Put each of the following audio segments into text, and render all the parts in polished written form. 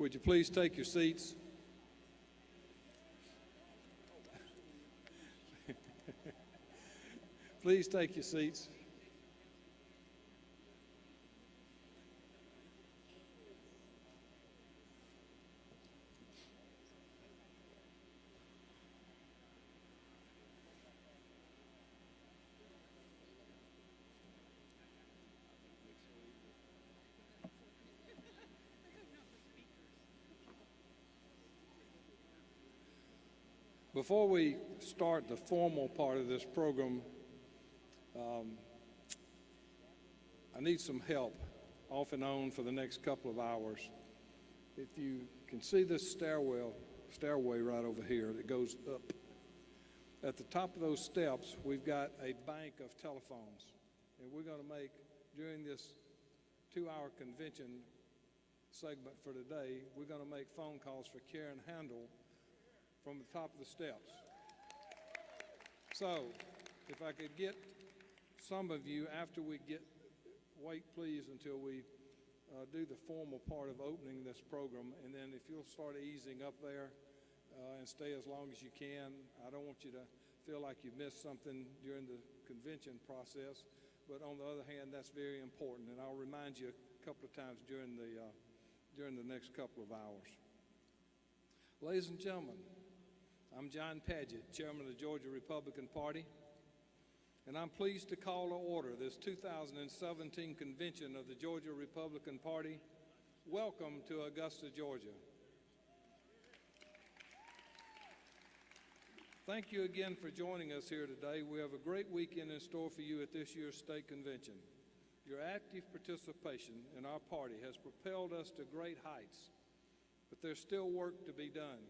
would you please take your seats? Please take your seats. Before we start the formal part of this program, I need some help off and on for the next couple of hours. If you can see this stairway right over here that goes up. At the top of those steps, we've got a bank of telephones. And we're going to make, during this 2-hour convention segment for today, we're going to make phone calls for Karen Handel from the top of the steps. So, if I could get some of you, after we wait please until we do the formal part of opening this program, and then if you'll start easing up there and stay as long as you can. I don't want you to feel like you missed something during the convention process, but on the other hand, that's very important, and I'll remind you a couple of times during the next couple of hours. Ladies and gentlemen, I'm John Padgett, Chairman of the Georgia Republican Party, and I'm pleased to call to order this 2017 convention of the Georgia Republican Party. Welcome to Augusta, Georgia. Thank you again for joining us here today. We have a great weekend in store for you at this year's state convention. Your active participation in our party has propelled us to great heights, but there's still work to be done.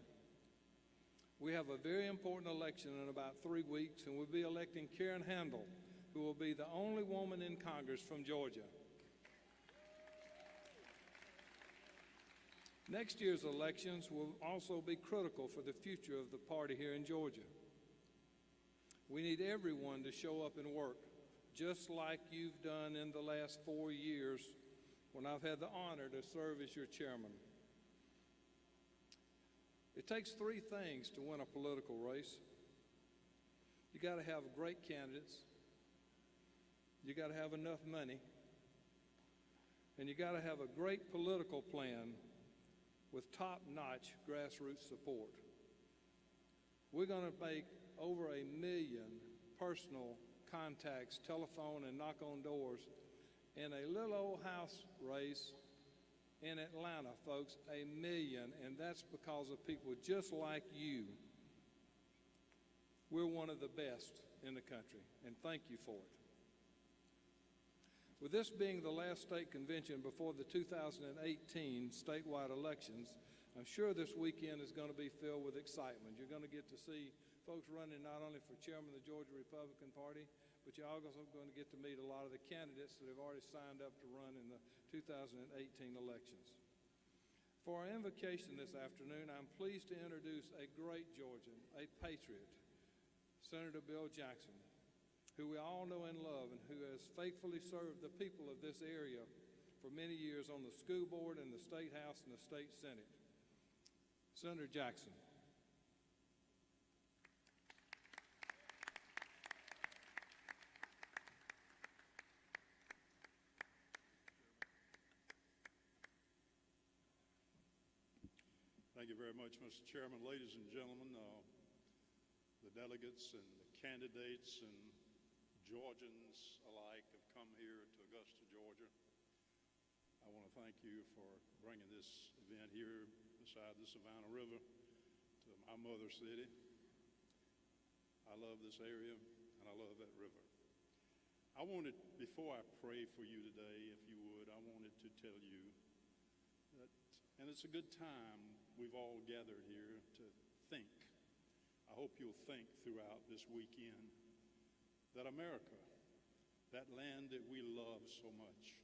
We have a very important election in about 3 weeks, and we'll be electing Karen Handel, who will be the only woman in Congress from Georgia. Next year's elections will also be critical for the future of the party here in Georgia. We need everyone to show up and work, just like you've done in the last 4 years when I've had the honor to serve as your chairman. It takes 3 things to win a political race. You got to have great candidates, you got to have enough money, and you got to have a great political plan with top-notch grassroots support. We're going to make over 1 million personal contacts, telephone and knock on doors, in a little old house race in Atlanta, folks, 1 million, and that's because of people just like you. We're one of the best in the country, and thank you for it. With this being the last state convention before the 2018 statewide elections, I'm sure this weekend is going to be filled with excitement. You're going to get to see folks running not only for chairman of the Georgia Republican Party, but you're also going to get to meet a lot of the candidates that have already signed up to run in the 2018 elections. For our invocation this afternoon, I'm pleased to introduce a great Georgian, a patriot, Senator Bill Jackson, who we all know and love and who has faithfully served the people of this area for many years on the school board and the State House and the State Senate. Senator Jackson. Thank you very much, Mr. Chairman. Ladies and gentlemen, the delegates and the candidates and Georgians alike have come here to Augusta, Georgia. I want to thank you for bringing this event here beside the Savannah River to my mother city. I love this area and I love that river. I wanted, before I pray for you today, if you would, I wanted to tell you that, and it's a good time we've all gathered here to think. I hope you'll think throughout this weekend that America, that land that we love so much,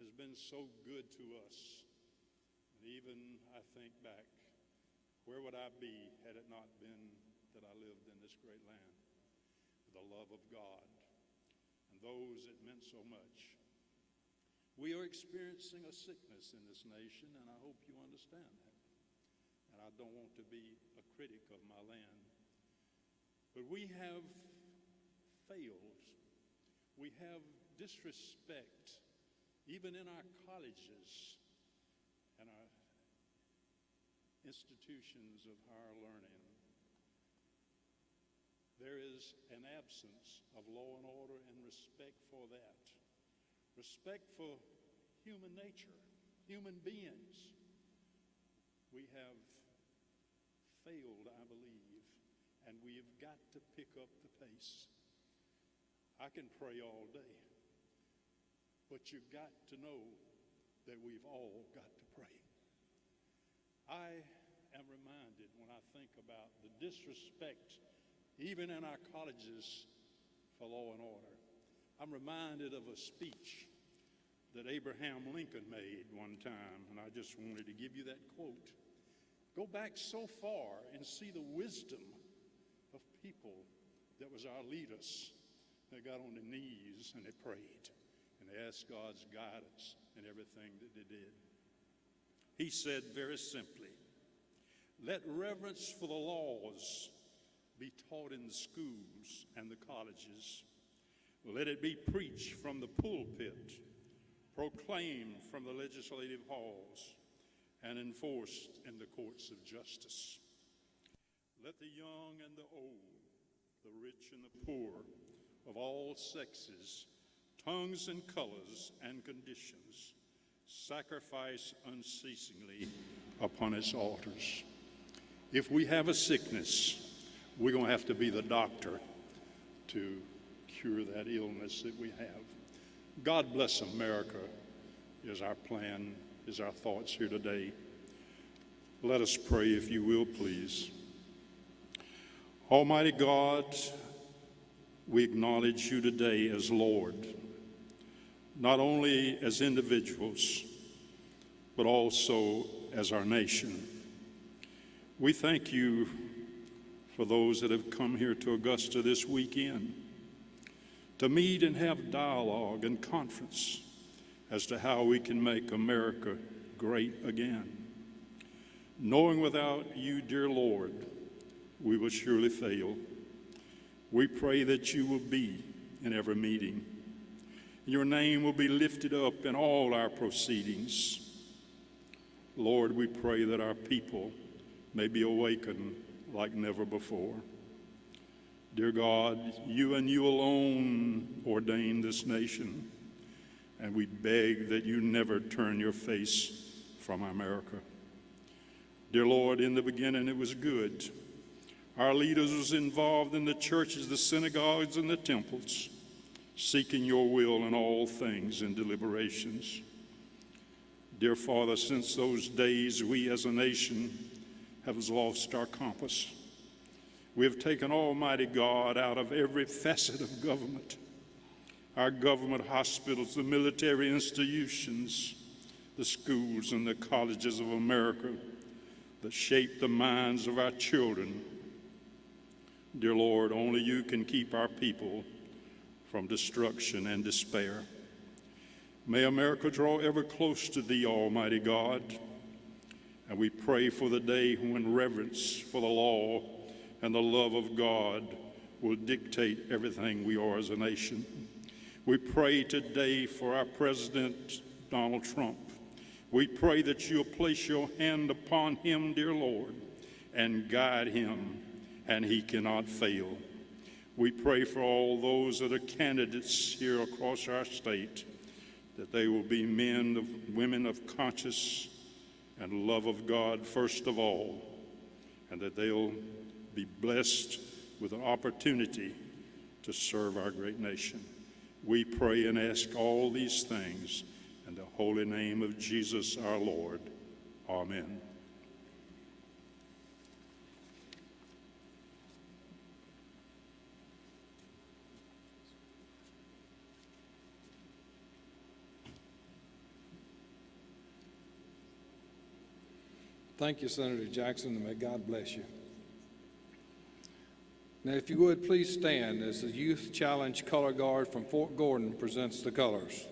has been so good to us. And even I think back, where would I be had it not been that I lived in this great land? The love of God and those it meant so much. We are experiencing a sickness in this nation, and I hope you understand that. And I don't want to be a critic of my land. But we have failed. We have disrespect, even in our colleges and our institutions of higher learning. There is an absence of law and order and respect for that. Respect for human nature, human beings. We have failed, I believe, and we have got to pick up the pace. I can pray all day, but you've got to know that we've all got to pray. I am reminded when I think about the disrespect, even in our colleges, for law and order. I'm reminded of a speech that Abraham Lincoln made one time, and I just wanted to give you that quote. Go back so far and see the wisdom of people that was our leaders. They got on their knees and they prayed, and they asked God's guidance in everything that they did. He said very simply, let reverence for the laws be taught in the schools and the colleges. Let it be preached from the pulpit, proclaimed from the legislative halls, and enforced in the courts of justice. Let the young and the old, the rich and the poor, of all sexes, tongues and colors and conditions, sacrifice unceasingly upon its altars. If we have a sickness, we're going to have to be the doctor to cure that illness that we have. God bless America is our plan, is our thoughts here today. Let us pray, if you will, please. Almighty God, we acknowledge you today as Lord, not only as individuals, but also as our nation. We thank you for those that have come here to Augusta this weekend to meet and have dialogue and conference as to how we can make America great again. Knowing without you, dear Lord, we will surely fail. We pray that you will be in every meeting. Your name will be lifted up in all our proceedings. Lord, we pray that our people may be awakened like never before. Dear God, you and you alone ordained this nation, and we beg that you never turn your face from America. Dear Lord, in the beginning it was good. Our leaders was involved in the churches, the synagogues, and the temples, seeking your will in all things and deliberations. Dear Father, since those days, we as a nation have lost our compass. We have taken Almighty God out of every facet of government. Our government hospitals, the military institutions, the schools and the colleges of America that shape the minds of our children. Dear Lord, only you can keep our people from destruction and despair. May America draw ever close to thee, Almighty God, and we pray for the day when reverence for the law and the love of God will dictate everything we are as a nation. We pray today for our President, Donald Trump. We pray that you'll place your hand upon him, dear Lord, and guide him, and he cannot fail. We pray for all those that are candidates here across our state, that they will be women of conscience and love of God first of all, and that they'll be blessed with an opportunity to serve our great nation. We pray and ask all these things in the holy name of Jesus our Lord. Amen. Thank you, Senator Jackson, and may God bless you. Now, if you would, please stand as the Youth Challenge Color Guard from Fort Gordon presents the colors.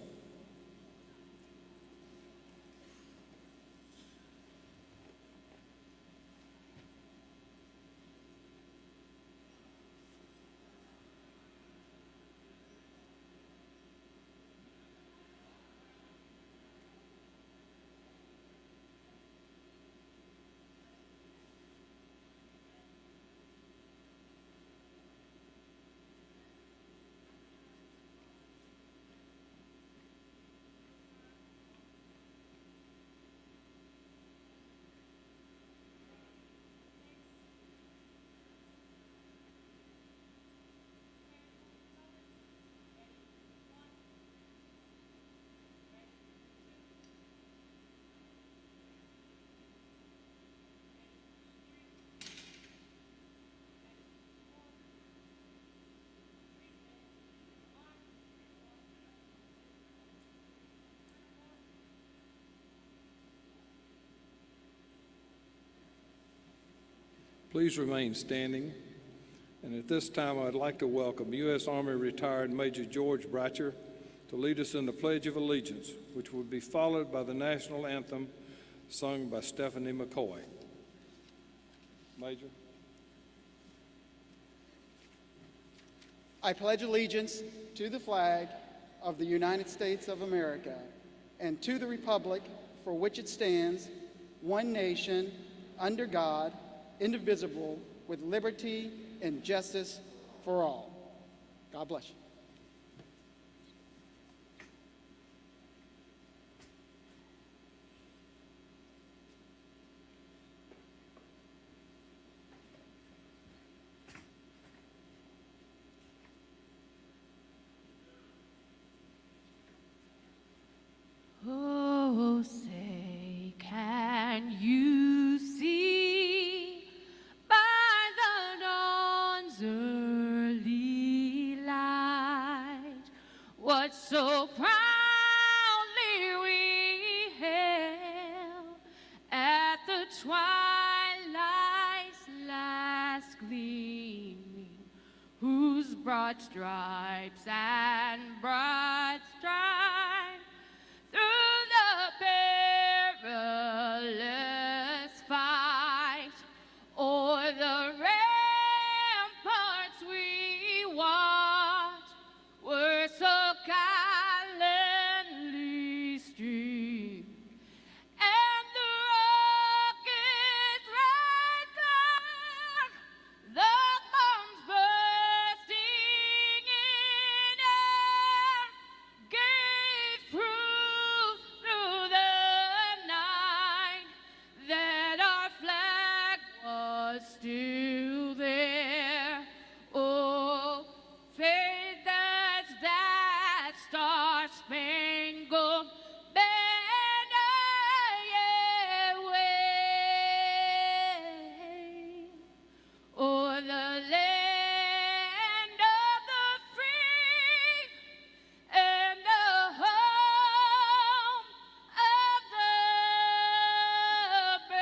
Please remain standing. And at this time, I'd like to welcome U.S. Army retired Major George Bratcher to lead us in the Pledge of Allegiance, which will be followed by the national anthem sung by Stephanie McCoy. Major. I pledge allegiance to the flag of the United States of America and to the republic for which it stands, one nation, under God, indivisible, with liberty and justice for all. God bless you. Oh, say, can you see by the dawn's early light what so proudly we hailed at the twilight's last gleaming, whose broad stripes and broad stripes through the perilous fight, o'er the ramparts we watched, were so gallantly streamed, and the rocket's red glare, the bombs bursting in air, gave proof through the night that our flag was still there. Oh, faith as that star-spangled banner yet waved o'er the land of the free and the home of the brave.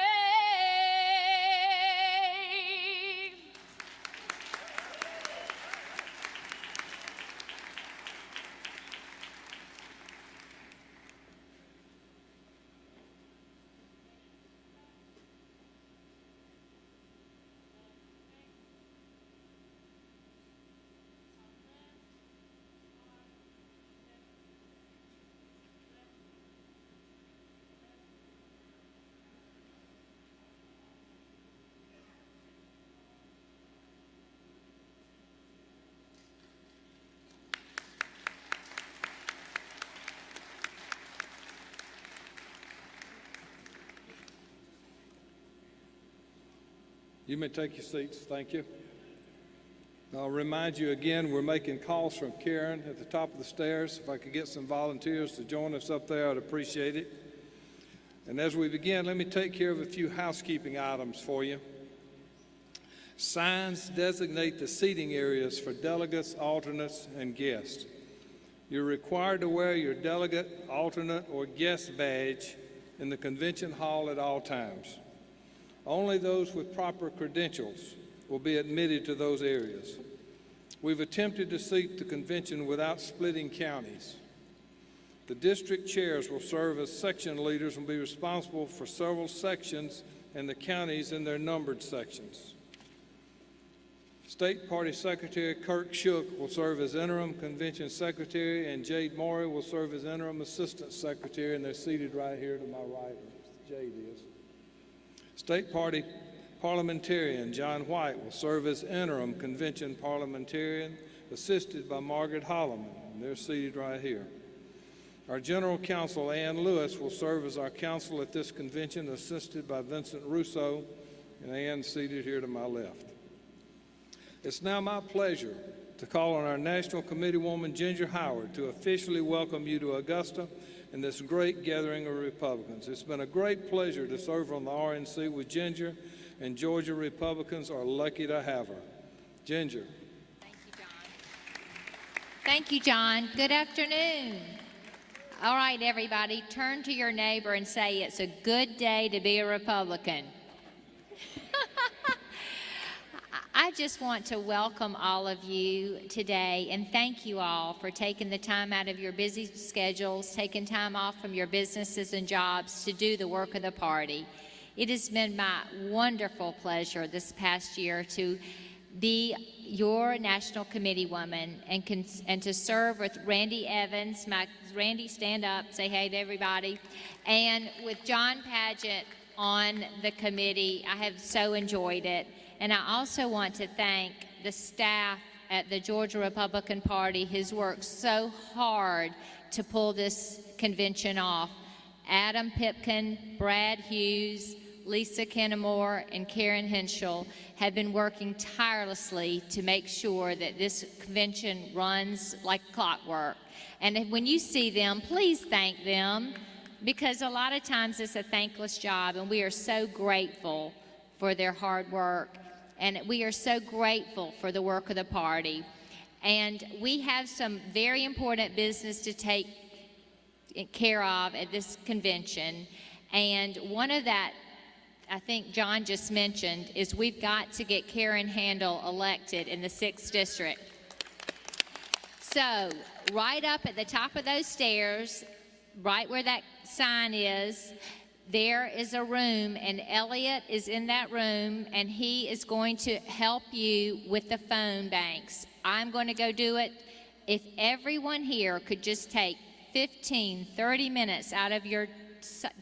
You may take your seats. Thank you. I'll remind you again, we're making calls from Karen at the top of the stairs. If I could get some volunteers to join us up there, I'd appreciate it. And as we begin, let me take care of a few housekeeping items for you. Signs designate the seating areas for delegates, alternates, and guests. You're required to wear your delegate, alternate, or guest badge in the convention hall at all times. Only those with proper credentials will be admitted to those areas. We've attempted to seat the convention without splitting counties. The district chairs will serve as section leaders and be responsible for several sections and the counties in their numbered sections. State Party Secretary Kirk Shook will serve as interim convention secretary, and Jade Morey will serve as interim assistant secretary, and they're seated right here to my right. Jade is. State Party parliamentarian John White will serve as interim convention parliamentarian, assisted by Margaret Holloman, and they're seated right here. Our General Counsel Ann Lewis will serve as our counsel at this convention, assisted by Vincent Russo, and Ann seated here to my left. It's now my pleasure to call on our National Committee woman Ginger Howard to officially welcome you to Augusta and this great gathering of Republicans. It's been a great pleasure to serve on the RNC with Ginger, and Georgia Republicans are lucky to have her. Ginger. Thank you, John. Thank you, John. Good afternoon. All right, everybody, turn to your neighbor and say, it's a good day to be a Republican. I just want to welcome all of you today and thank you all for taking the time out of your busy schedules, taking time off from your businesses and jobs to do the work of the party. It has been my wonderful pleasure this past year to be your National Committee woman and to serve with Randy Evans. Randy, stand up, say hey to everybody. And with John Padgett on the committee, I have so enjoyed it. And I also want to thank the staff at the Georgia Republican Party who's worked so hard to pull this convention off. Adam Pipkin, Brad Hughes, Lisa Kennemore, and Karen Henschel have been working tirelessly to make sure that this convention runs like clockwork. And when you see them, please thank them, because a lot of times it's a thankless job, and we are so grateful for their hard work, and we are so grateful for the work of the party. And we have some very important business to take care of at this convention, and one of that, I think John just mentioned, is we've got to get Karen Handel elected in the 6th District. So, right up at the top of those stairs, right where that sign is, there is a room, and Elliot is in that room, and he is going to help you with the phone banks. I'm going to go do it. If everyone here could just take 15, 30 minutes out of your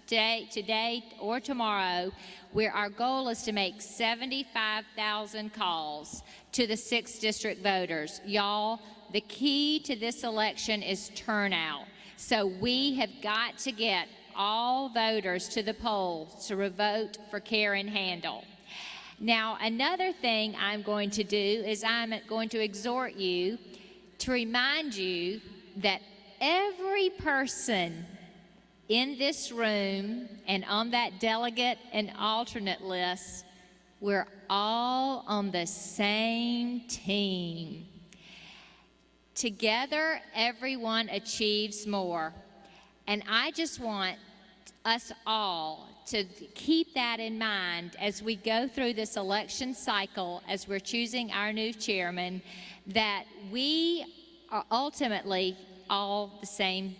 day, today or tomorrow, where our goal is to make 75,000 calls to the 6th District voters. Y'all, the key to this election is turnout. So we have got to get all voters to the polls to vote for Karen Handel. Now, another thing I'm going to do is I'm going to exhort you to remind you that every person in this room and on that delegate and alternate list, we're all on the same team. Together, everyone achieves more. And I just want us all to keep that in mind as we go through this election cycle, as we're choosing our new chairman, that we are ultimately all the same.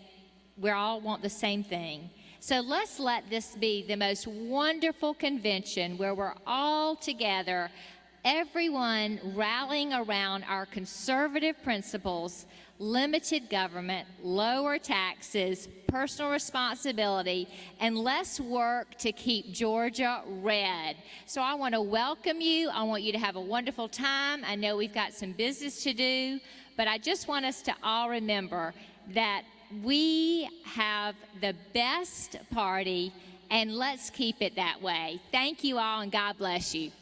We all want the same thing. So let's let this be the most wonderful convention where we're all together, everyone rallying around our conservative principles, limited government, lower taxes, personal responsibility, and less work to keep Georgia red. So I want to welcome you. I want you to have a wonderful time. I know we've got some business to do, but I just want us to all remember that we have the best party, and let's keep it that way. Thank you all, and God bless you.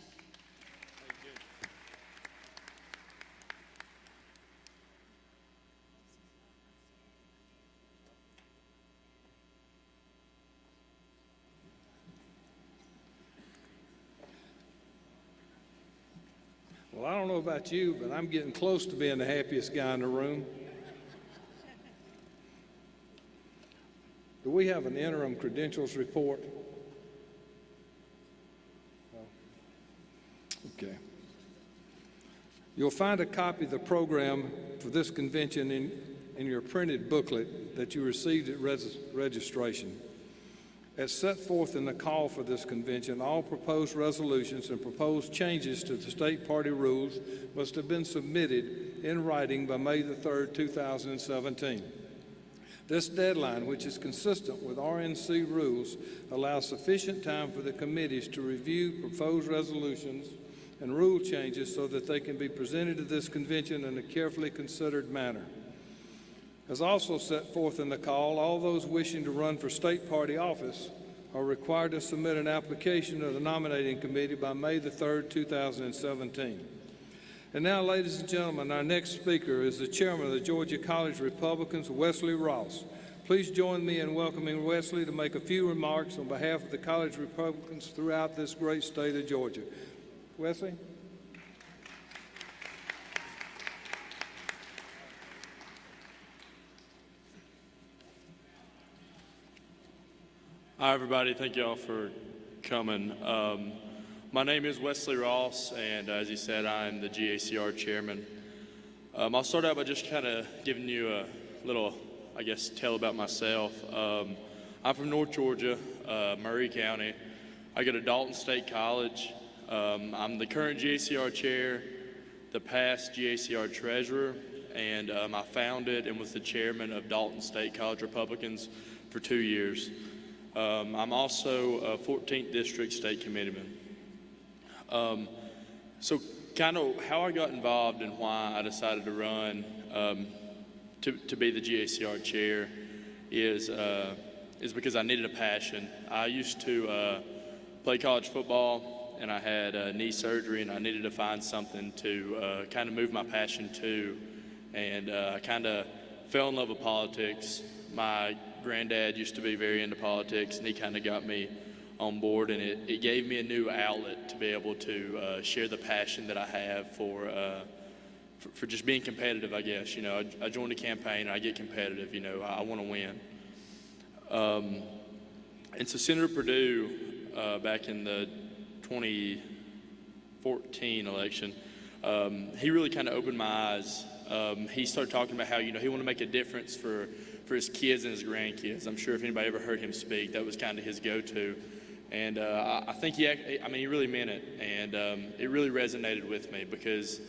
Well, I don't know about you, but I'm getting close to being the happiest guy in the room. Do we have an interim credentials report? Okay. You'll find a copy of the program for this convention in your printed booklet that you received at registration. As set forth in the call for this convention, all proposed resolutions and proposed changes to the state party rules must have been submitted in writing by May the 3rd, 2017. This deadline, which is consistent with RNC rules, allows sufficient time for the committees to review proposed resolutions and rule changes so that they can be presented to this convention in a carefully considered manner. As also set forth in the call, all those wishing to run for state party office are required to submit an application to the nominating committee by May the 3rd, 2017. And now, ladies and gentlemen, our next speaker is the chairman of the Georgia College Republicans, Wesley Ross. Please join me in welcoming Wesley to make a few remarks on behalf of the College Republicans throughout this great state of Georgia. Wesley? Hi, everybody. Thank you all for coming. My name is Wesley Ross, and as he said, I'm the GACR chairman. I'll start out by just kind of giving you a little, I guess, tell about myself. I'm from North Georgia, Murray County. I go to Dalton State College. I'm the current GACR chair, the past GACR treasurer, and I founded and was the chairman of Dalton State College Republicans for 2 years. I'm also a 14th District State Committeeman. So kind of how I got involved and why I decided to run to be the GACR chair is because I needed a passion. I used to play college football, and I had knee surgery, and I needed to find something to kind of move my passion to, and I kind of fell in love with politics. My granddad used to be very into politics, and he kind of got me on board, and it gave me a new outlet to be able to share the passion that I have for just being competitive, I guess. You know, I joined a campaign, and I get competitive. You know, I want to win. And so Senator Perdue, back in the 2014 election, he really kind of opened my eyes. He started talking about how, you know, he wanted to make a difference for his kids and his grandkids. I'm sure if anybody ever heard him speak, that was kind of his go-to. And I think he really meant it. And it really resonated with me, because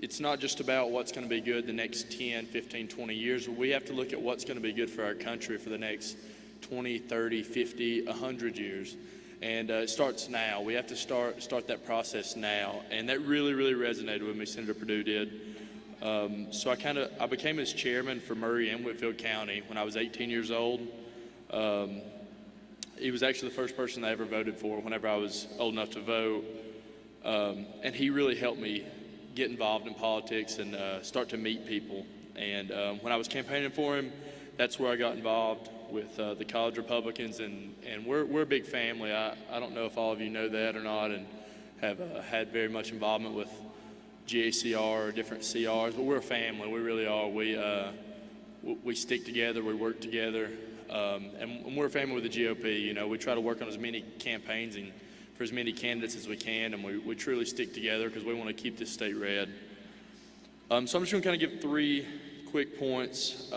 it's not just about what's going to be good the next 10, 15, 20 years. We have to look at what's going to be good for our country for the next 20, 30, 50, 100 years. And it starts now. We have to start that process now. And that really, really resonated with me, Senator Perdue did. So I became his chairman for Murray and Whitfield County when I was 18 years old. He was actually the first person I ever voted for whenever I was old enough to vote. And he really helped me get involved in politics and start to meet people. And when I was campaigning for him, that's where I got involved with the college Republicans. And we're a big family. I don't know if all of you know that or not, and have had very much involvement with GACR or different CRs, but we're a family. We really are. We stick together. We work together. And we're a family with the GOP. You know, we try to work on as many campaigns and for as many candidates as we can, and we truly stick together because we want to keep this state red. So I'm just going to kind of give 3 quick points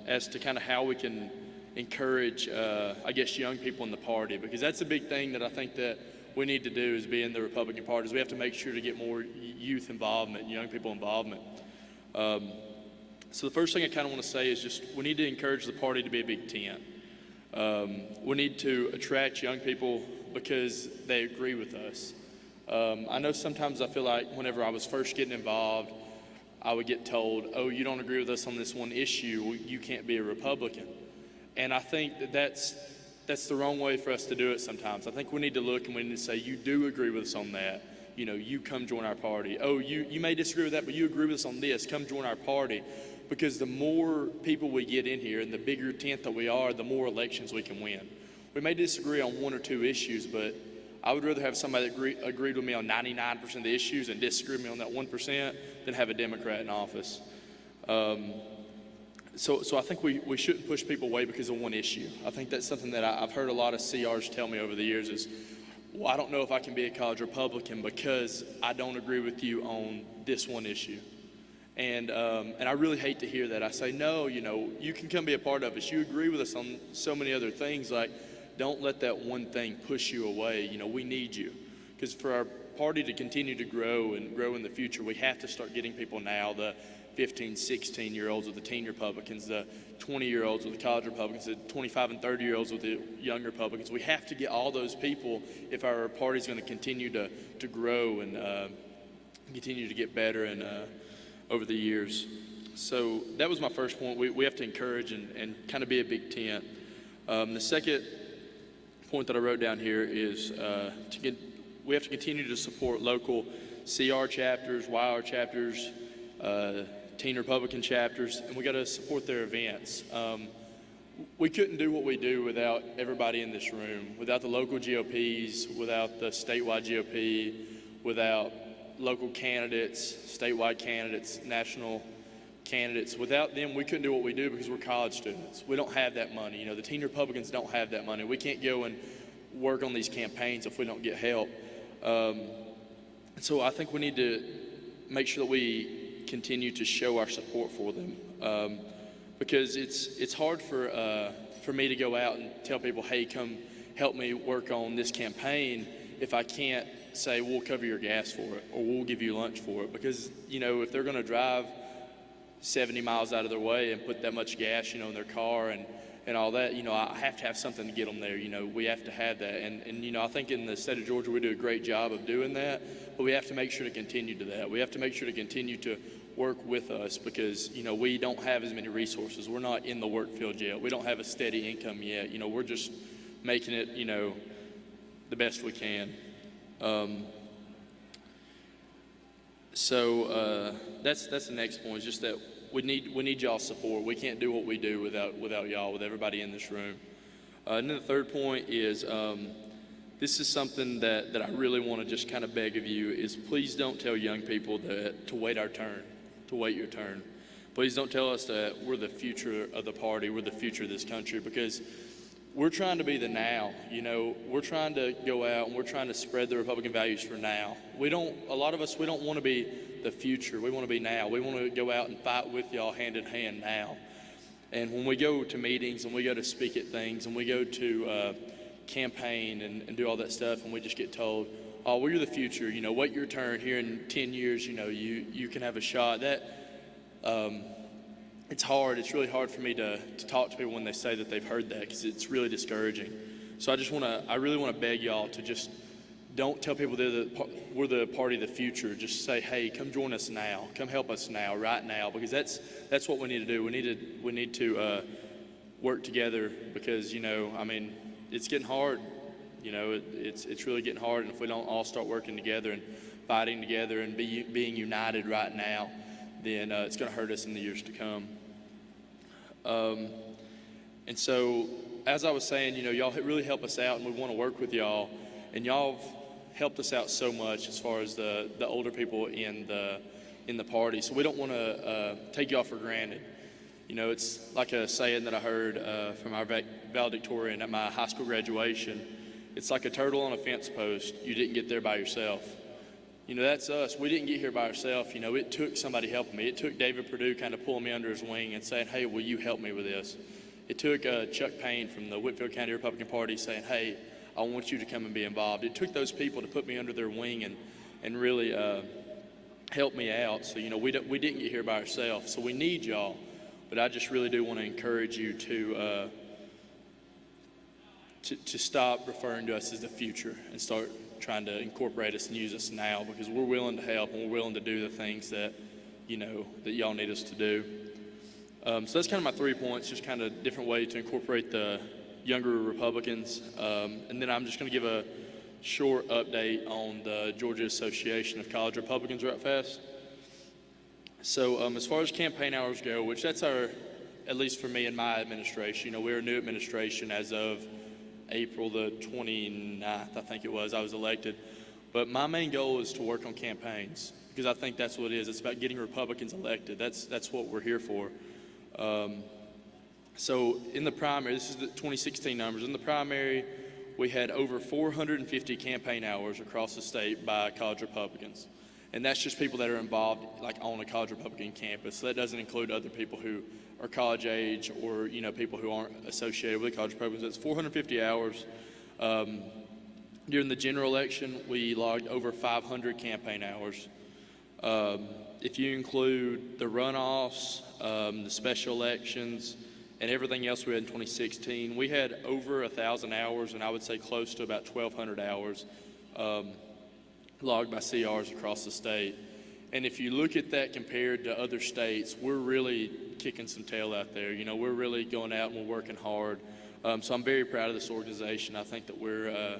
as to kind of how we can encourage, I guess, young people in the party, because that's a big thing that I think that we need to do is be in the Republican Party. Is we have to make sure to get more youth involvement, young people involvement. So the first thing I kind of want to say is just we need to encourage the party to be a big tent. We need to attract young people because they agree with us. I know sometimes I feel like whenever I was first getting involved, I would get told, oh, you don't agree with us on this one issue, you can't be a Republican. And I think that's the wrong way for us to do it sometimes. I think we need to look and we need to say, you do agree with us on that. You know, you come join our party. Oh, you may disagree with that, but you agree with us on this. Come join our party. Because the more people we get in here and the bigger tent that we are, the more elections we can win. We may disagree on 1 or 2 issues, but I would rather have somebody that agreed with me on 99% of the issues and disagreed with me on that 1% than have a Democrat in office. So I think we shouldn't push people away because of one issue. I think that's something that I've heard a lot of CRs tell me over the years is, well, I don't know if I can be a college Republican because I don't agree with you on this one issue. And I really hate to hear that. I say, no, you know, you can come be a part of us. You agree with us on so many other things. Like, don't let that one thing push you away. You know, we need you. Because for our party to continue to grow and grow in the future, we have to start getting people now, the 15, 16-year-olds with the teen Republicans, the 20-year-olds with the college Republicans, the 25 and 30-year-olds with the young Republicans. We have to get all those people if our party's going to continue to grow and continue to get better and over the years. So that was my first point. We have to encourage and kind of be a big tent. The second point that I wrote down here is we have to continue to support local CR chapters, YR chapters, teen Republican chapters, and we got to support their events. We couldn't do what we do without everybody in this room, without the local GOPs, without the statewide GOP, without local candidates, statewide candidates, national candidates. Without them, we couldn't do what we do because we're college students. We don't have that money. You know, the teen Republicans don't have that money. We can't go and work on these campaigns if we don't get help. And so I think we need to make sure that we continue to show our support for them, because it's hard for me to go out and tell people, hey, come help me work on this campaign, if I can't say we'll cover your gas for it or we'll give you lunch for it. Because, if they're going to drive 70 miles out of their way and put that much gas, in their car and all that, I have to have something to get them there. We have to have that. And I think in the state of Georgia, we do a great job of doing that, but we have to make sure to continue to that. We have to make sure to continue to work with us because, we don't have as many resources. We're not in the work field yet. We don't have a steady income yet. We're just making it, the best we can. So that's the next point, is just that we need y'all's support. We can't do what we do without y'all, with everybody in this room. And then the third point is, this is something that I really want to just kind of beg of you, is please don't tell young people that to wait your turn. Please don't tell us that we're the future of the party, we're the future of this country, because we're trying to be the now. We're trying to go out and we're trying to spread the Republican values for now. A lot of us, we don't want to be the future. We want to be now. We want to go out and fight with y'all hand in hand now. And when we go to meetings and we go to speak at things and we go to campaign and do all that stuff, and we just get told, oh, well, you're the future. Wait your turn. Here in 10 years, you can have a shot. It's hard. It's really hard for me to talk to people when they say that they've heard that, because it's really discouraging. So I really want to beg y'all to just don't tell people we're the party of the future. Just say, hey, come join us now. Come help us now, right now, because that's what we need to do. We need to work together, because it's getting hard. It's really getting hard, and if we don't all start working together and fighting together and being united right now, then it's going to hurt us in the years to come. And so, as I was saying, y'all really help us out, and we want to work with y'all. And y'all have helped us out so much as far as the older people in the party. So we don't want to take y'all for granted. It's like a saying that I heard from our valedictorian at my high school graduation. It's like a turtle on a fence post. You didn't get there by yourself. That's us. We didn't get here by ourselves. It took somebody helping me. It took David Perdue kind of pulling me under his wing and saying, hey, will you help me with this? It took Chuck Payne from the Whitfield County Republican Party saying, hey, I want you to come and be involved. It took those people to put me under their wing and really help me out. So, we didn't get here by ourselves. So we need y'all. But I just really do want to encourage you to stop referring to us as the future and start trying to incorporate us and use us now, because we're willing to help and we're willing to do the things that that y'all need us to do. So that's kind of my 3 points, just kind of different way to incorporate the younger Republicans. And then I'm just going to give a short update on the Georgia Association of College Republicans right fast. So as far as campaign hours go, which that's at least for me and my administration, we're a new administration as of April the 29th, I think it was, I was elected. But my main goal is to work on campaigns, because I think that's what it is. It's about getting Republicans elected. That's what we're here for. So in the primary, this is the 2016 numbers. In the primary, we had over 450 campaign hours across the state by college Republicans. And that's just people that are involved on a college Republican campus. So that doesn't include other people who are college age or, people who aren't associated with college Republicans. That's 450 hours. During the general election, we logged over 500 campaign hours. If you include the runoffs, the special elections, and everything else we had in 2016, we had over 1,000 hours, and I would say close to about 1,200 hours logged by CRs across the state. And if you look at that compared to other states, we're really kicking some tail out there. We're really going out and we're working hard. So I'm very proud of this organization. I think that we're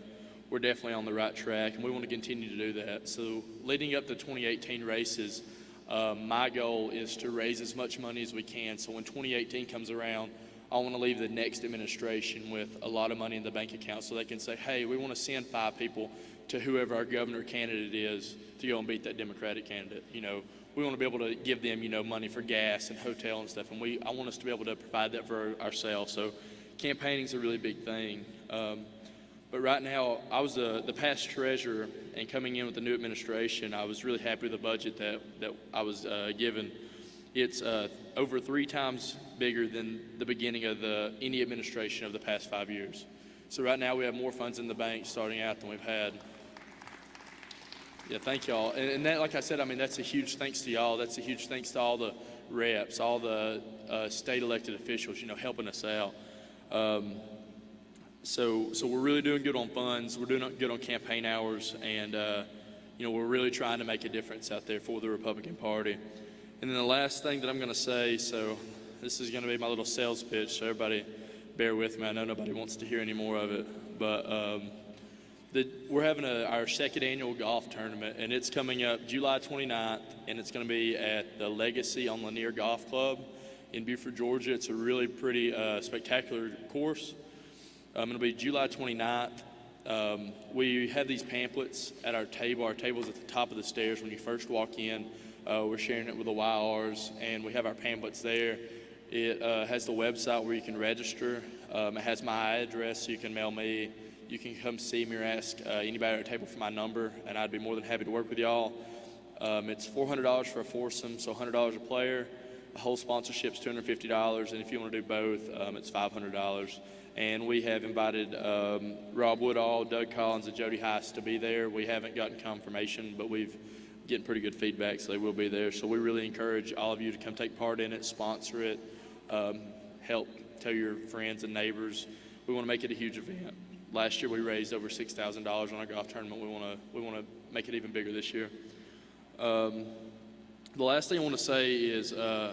definitely on the right track, and we want to continue to do that. So leading up to 2018 races, my goal is to raise as much money as we can. So when 2018 comes around, I want to leave the next administration with a lot of money in the bank account so they can say, hey, we want to send 5 people to whoever our governor candidate is to go and beat that Democratic candidate. We want to be able to give them, money for gas and hotel and stuff, and I want us to be able to provide that for ourselves. So campaigning's a really big thing. But But right now, I was the past treasurer, and coming in with the new administration, I was really happy with the budget that I was given. It's over 3 times bigger than the beginning of any administration of the past 5 years. So right now, we have more funds in the bank starting out than we've had. Yeah, thank y'all. And that, like I said, I mean, that's a huge thanks to y'all. That's a huge thanks to all the reps, all the state elected officials, helping us out. So we're really doing good on funds. We're doing good on campaign hours, and we're really trying to make a difference out there for the Republican Party. And then the last thing that I'm going to say, so this is going to be my little sales pitch, so everybody bear with me. I know nobody wants to hear any more of it, but we're having our second annual golf tournament, and it's coming up July 29th, and it's going to be at the Legacy on Lanier Golf Club in Beaufort, Georgia. It's a really pretty spectacular course. It'll be July 29th. We have these pamphlets at our table. Our table's at the top of the stairs when you first walk in. We're sharing it with the YRs, and we have our pamphlets there. It has the website where you can register. It has my address, so you can mail me. You can come see me or ask anybody at our table for my number, and I'd be more than happy to work with y'all. It's $400 for a foursome, so $100 a player. The whole sponsorship's $250, and if you want to do both, it's $500. And we have invited Rob Woodall, Doug Collins, and Jody Heist to be there. We haven't gotten confirmation, but we've getting pretty good feedback, so they will be there. So we really encourage all of you to come take part in it, sponsor it, help tell your friends and neighbors. We want to make it a huge event. Last year we raised over $6,000 on our golf tournament. We want to make it even bigger this year. The last thing I want to say is I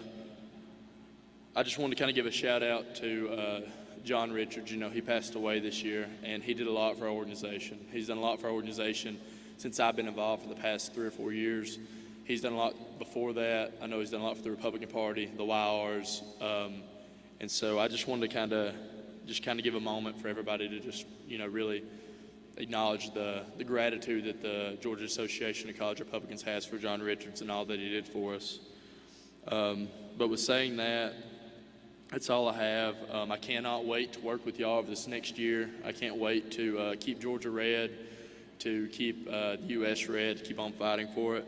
just want to kind of give a shout out to John Richards. He passed away this year, and he did a lot for our organization. He's done a lot for our organization since I've been involved for the past 3 or 4 years. He's done a lot before that. I know he's done a lot for the Republican Party, the YRs, and so I just wanted to kind of give a moment for everybody to just really acknowledge the gratitude that the Georgia Association of College Republicans has for John Richards and all that he did for us. But with saying that, that's all I have. I cannot wait to work with y'all over this next year. I can't wait to keep Georgia red, to keep the U.S. red, to keep on fighting for it.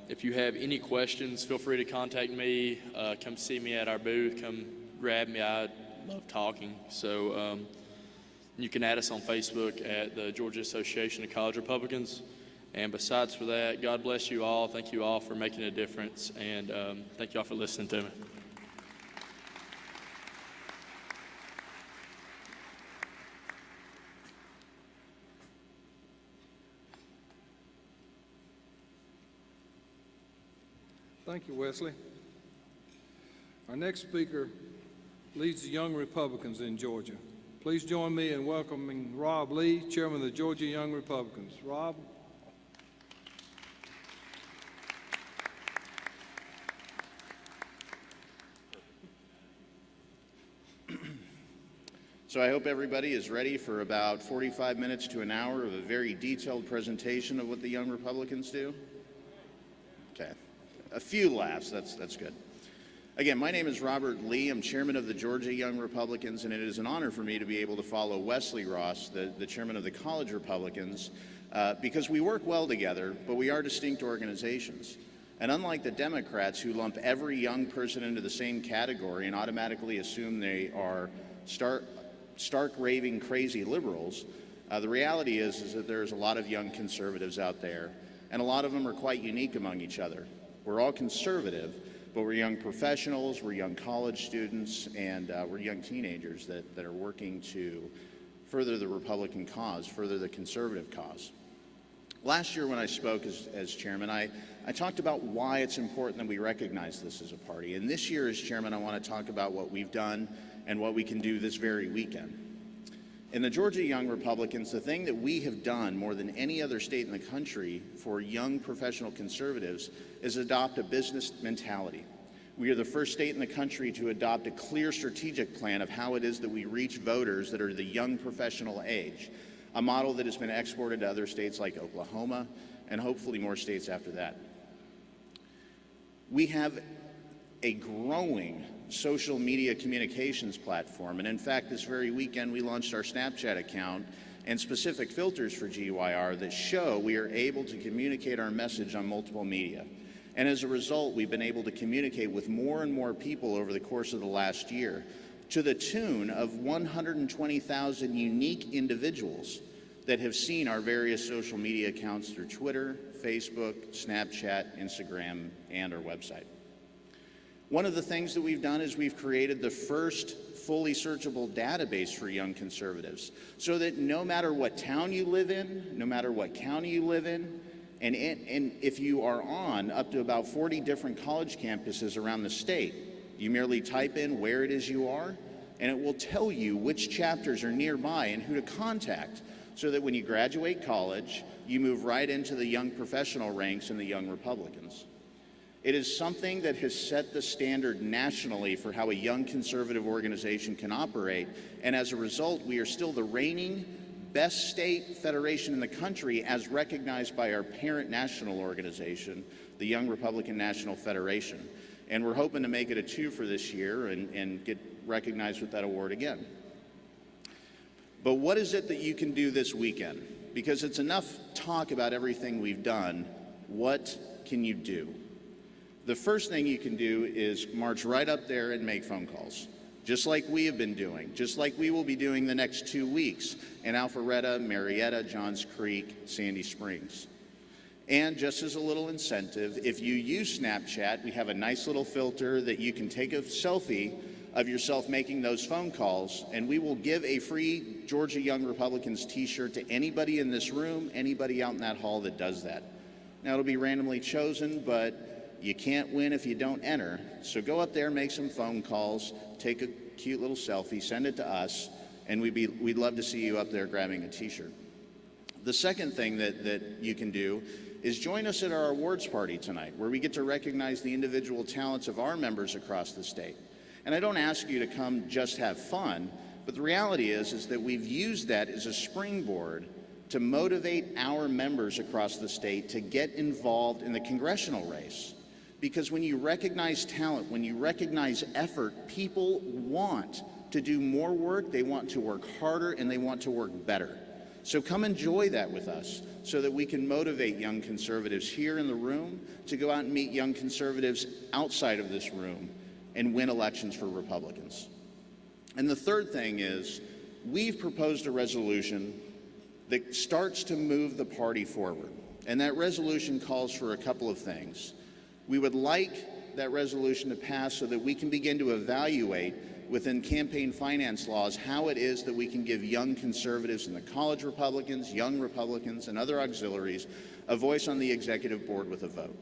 If you have any questions, feel free to contact me. Come see me at our booth. Come grab me. I love talking. So you can add us on Facebook at the Georgia Association of College Republicans. And besides for that, God bless you all. Thank you all for making a difference. And thank you all for listening to me. Thank you, Wesley. Our next speaker leads the Young Republicans in Georgia. Please join me in welcoming Rob Lee, Chairman of the Georgia Young Republicans. Rob. So I hope everybody is ready for about 45 minutes to an hour of a very detailed presentation of what the Young Republicans do. Okay. A few laughs, that's good. Again, my name is Robert Lee. I'm chairman of the Georgia Young Republicans, and it is an honor for me to be able to follow Wesley Ross, the chairman of the College Republicans, because we work well together, but we are distinct organizations. And unlike the Democrats, who lump every young person into the same category and automatically assume they are stark raving crazy liberals, the reality is that there's a lot of young conservatives out there, and a lot of them are quite unique among each other. We're all conservative, but we're young professionals, we're young college students, and we're young teenagers that are working to further the Republican cause, further the conservative cause. Last year when I spoke as chairman, I talked about why it's important that we recognize this as a party. And this year as chairman, I want to talk about what we've done and what we can do this very weekend. In the Georgia Young Republicans, the thing that we have done more than any other state in the country for young professional conservatives is adopt a business mentality. We are the first state in the country to adopt a clear strategic plan of how it is that we reach voters that are the young professional age, a model that has been exported to other states like Oklahoma and hopefully more states after that. We have a growing social media communications platform, and in fact this very weekend we launched our Snapchat account and specific filters for GYR that show we are able to communicate our message on multiple media. And as a result, we've been able to communicate with more and more people over the course of the last year, to the tune of 120,000 unique individuals that have seen our various social media accounts through Twitter, Facebook, Snapchat, Instagram, and our website. One of the things that we've done is we've created the first fully searchable database for young conservatives, so that no matter what town you live in, no matter what county you live in, and if you are on up to about 40 different college campuses around the state, you merely type in where it is you are, and it will tell you which chapters are nearby and who to contact, so that when you graduate college, you move right into the young professional ranks and the young Republicans. It is something that has set the standard nationally for how a young conservative organization can operate, and as a result, we are still the reigning best state federation in the country as recognized by our parent national organization, the Young Republican National Federation. And we're hoping to make it a 2 for this year and get recognized with that award again. But what is it that you can do this weekend? Because it's enough talk about everything we've done. What can you do? The first thing you can do is march right up there and make phone calls, just like we have been doing, just like we will be doing the next 2 weeks in Alpharetta, Marietta, Johns Creek, Sandy Springs. And just as a little incentive, if you use Snapchat, we have a nice little filter that you can take a selfie of yourself making those phone calls, and we will give a free Georgia Young Republicans t-shirt to anybody in this room, anybody out in that hall that does that. Now, it'll be randomly chosen, but you can't win if you don't enter. So go up there, make some phone calls, take a cute little selfie, send it to us, and we'd love to see you up there grabbing a t-shirt. The second thing that you can do is join us at our awards party tonight, where we get to recognize the individual talents of our members across the state. And I don't ask you to come just have fun, but the reality is that we've used that as a springboard to motivate our members across the state to get involved in the congressional race. Because when you recognize talent, when you recognize effort, people want to do more work, they want to work harder, and they want to work better. So come enjoy that with us so that we can motivate young conservatives here in the room to go out and meet young conservatives outside of this room and win elections for Republicans. And the third thing is, we've proposed a resolution that starts to move the party forward. And that resolution calls for a couple of things. We would like that resolution to pass so that we can begin to evaluate within campaign finance laws how it is that we can give young conservatives and the college Republicans, young Republicans, and other auxiliaries a voice on the executive board with a vote.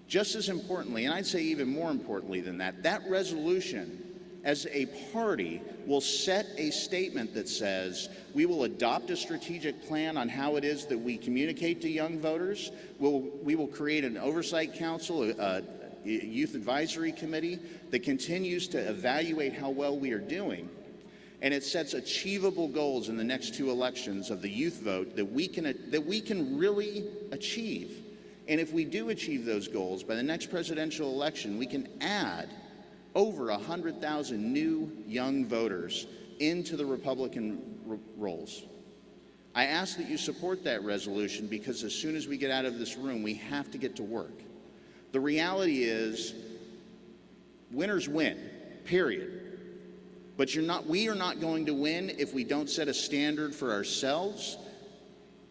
Just as importantly, and I'd say even more importantly than that, that resolution as a party will set a statement that says we will adopt a strategic plan on how it is that we communicate to young voters. We will create an oversight council, a youth advisory committee that continues to evaluate how well we are doing. And it sets achievable goals in the next 2 elections of the youth vote that we can really achieve. And if we do achieve those goals, by the next presidential election, we can add over 100,000 new young voters into the Republican rolls. I ask that you support that resolution because as soon as we get out of this room, we have to get to work. The reality is, winners win, period. But we are not going to win if we don't set a standard for ourselves,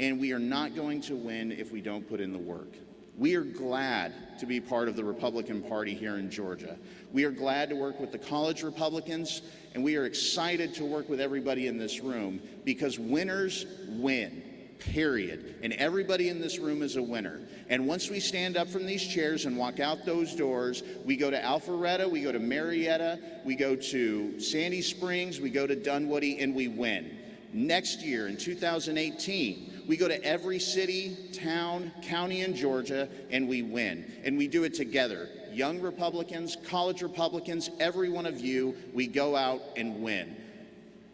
and we are not going to win if we don't put in the work. We are glad to be part of the Republican Party here in Georgia. We are glad to work with the college Republicans, and we are excited to work with everybody in this room because winners win, period. And everybody in this room is a winner. And once we stand up from these chairs and walk out those doors, we go to Alpharetta, we go to Marietta, we go to Sandy Springs, we go to Dunwoody, and we win. Next year, in 2018, we go to every city, town, county in Georgia, and we win. And we do it together. Young Republicans, college Republicans, every one of you, we go out and win.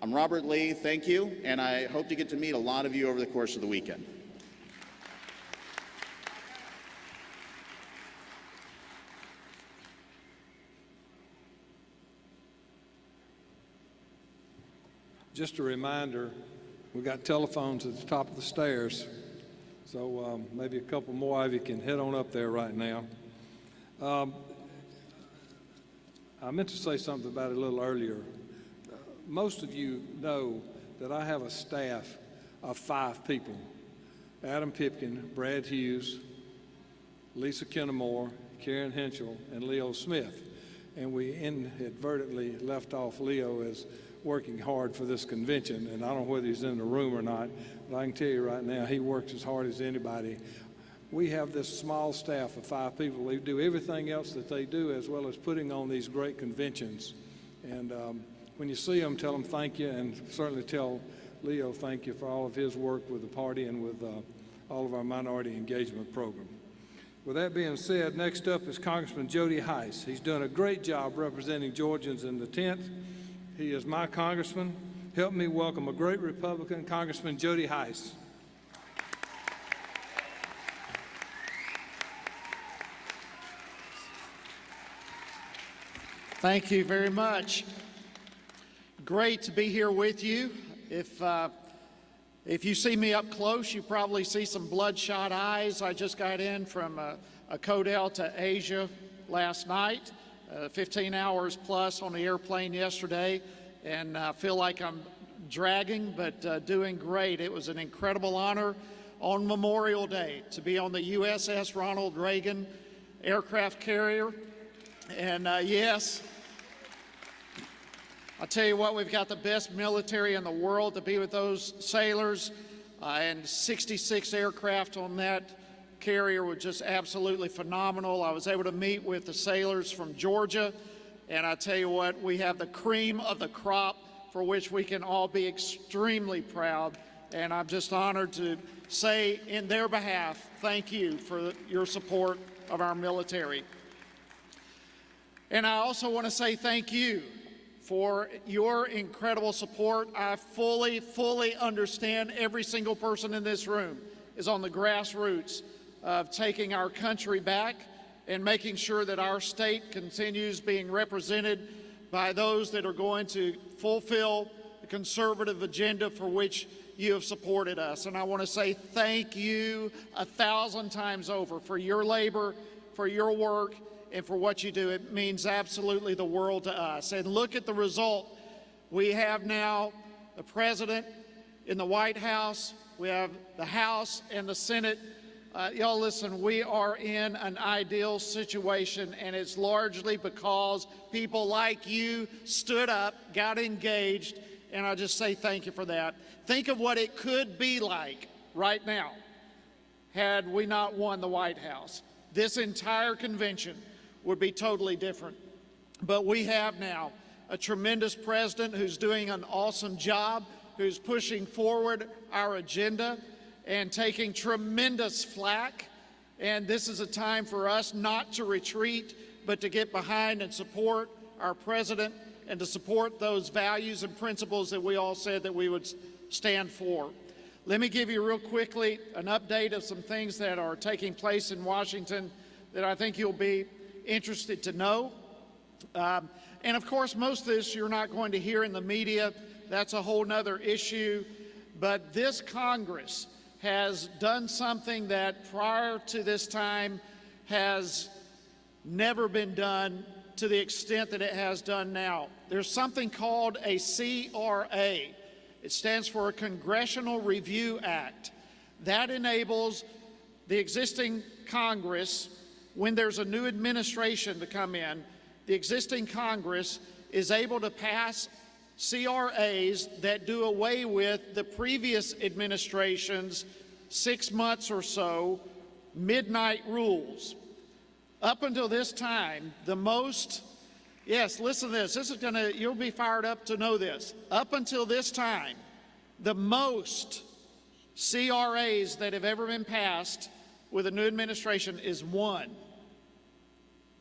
I'm Robert Lee, thank you, and I hope to get to meet a lot of you over the course of the weekend. Just a reminder We got telephones at the top of the stairs, so maybe a couple more of you can head on up there right now. I meant to say something about it a little earlier. Most of you know that I have a staff of 5 people: Adam Pipkin, Brad Hughes, Lisa Kennemore, Karen Henschel, and Leo Smith. And we inadvertently left off Leo as working hard for this convention, and I don't know whether he's in the room or not, but I can tell you right now, he works as hard as anybody. We have this small staff of 5 people. They do everything else that they do, as well as putting on these great conventions. And when you see them, tell them thank you, and certainly tell Leo thank you for all of his work with the party and with all of our minority engagement program. With that being said, next up is Congressman Jody Heist. He's done a great job representing Georgians in the 10th. He is my congressman. Help me welcome a great Republican, Congressman Jody Heist. Thank you very much. Great to be here with you. If you see me up close, you probably see some bloodshot eyes. I just got in from a Codell to Asia last night, 15 hours plus on the airplane yesterday, and I feel like I'm dragging, but doing great. It was an incredible honor on Memorial Day to be on the USS Ronald Reagan aircraft carrier. And yes, I'll tell you what, we've got the best military in the world to be with those sailors, and 66 aircraft on that carrier was just absolutely phenomenal. I was able to meet with the sailors from Georgia, and I tell you what, we have the cream of the crop for which we can all be extremely proud, and I'm just honored to say in their behalf, thank you for your support of our military. And I also want to say thank you for your incredible support. I fully understand every single person in this room is on the grassroots of taking our country back and making sure that our state continues being represented by those that are going to fulfill the conservative agenda for which you have supported us. And I want to say thank you 1,000 times over for your labor, for your work, and for what you do. It means absolutely the world to us. And look at the result. We have now the president in the White House. We have the House and the Senate. Y'all listen, we are in an ideal situation, and it's largely because people like you stood up, got engaged, and I just say thank you for that. Think of what it could be like right now had we not won the White House. This entire convention would be totally different. But we have now a tremendous president who's doing an awesome job, who's pushing forward our agenda and taking tremendous flack. And this is a time for us not to retreat, but to get behind and support our president and to support those values and principles that we all said that we would stand for. Let me give you real quickly an update of some things that are taking place in Washington that I think you'll be interested to know. And of course, most of this you're not going to hear in the media. That's a whole nother issue. But this Congress has done something that prior to this time has never been done to the extent that it has done now. There's something called a CRA. It stands for a Congressional Review Act. That enables the existing Congress, when there's a new administration to come in, the existing Congress is able to pass CRAs that do away with the previous administration's 6 months or so midnight rules. Up until this time, the most, yes, listen to this. This is you'll be fired up to know this. Up until this time, the most CRAs that have ever been passed with a new administration is 1.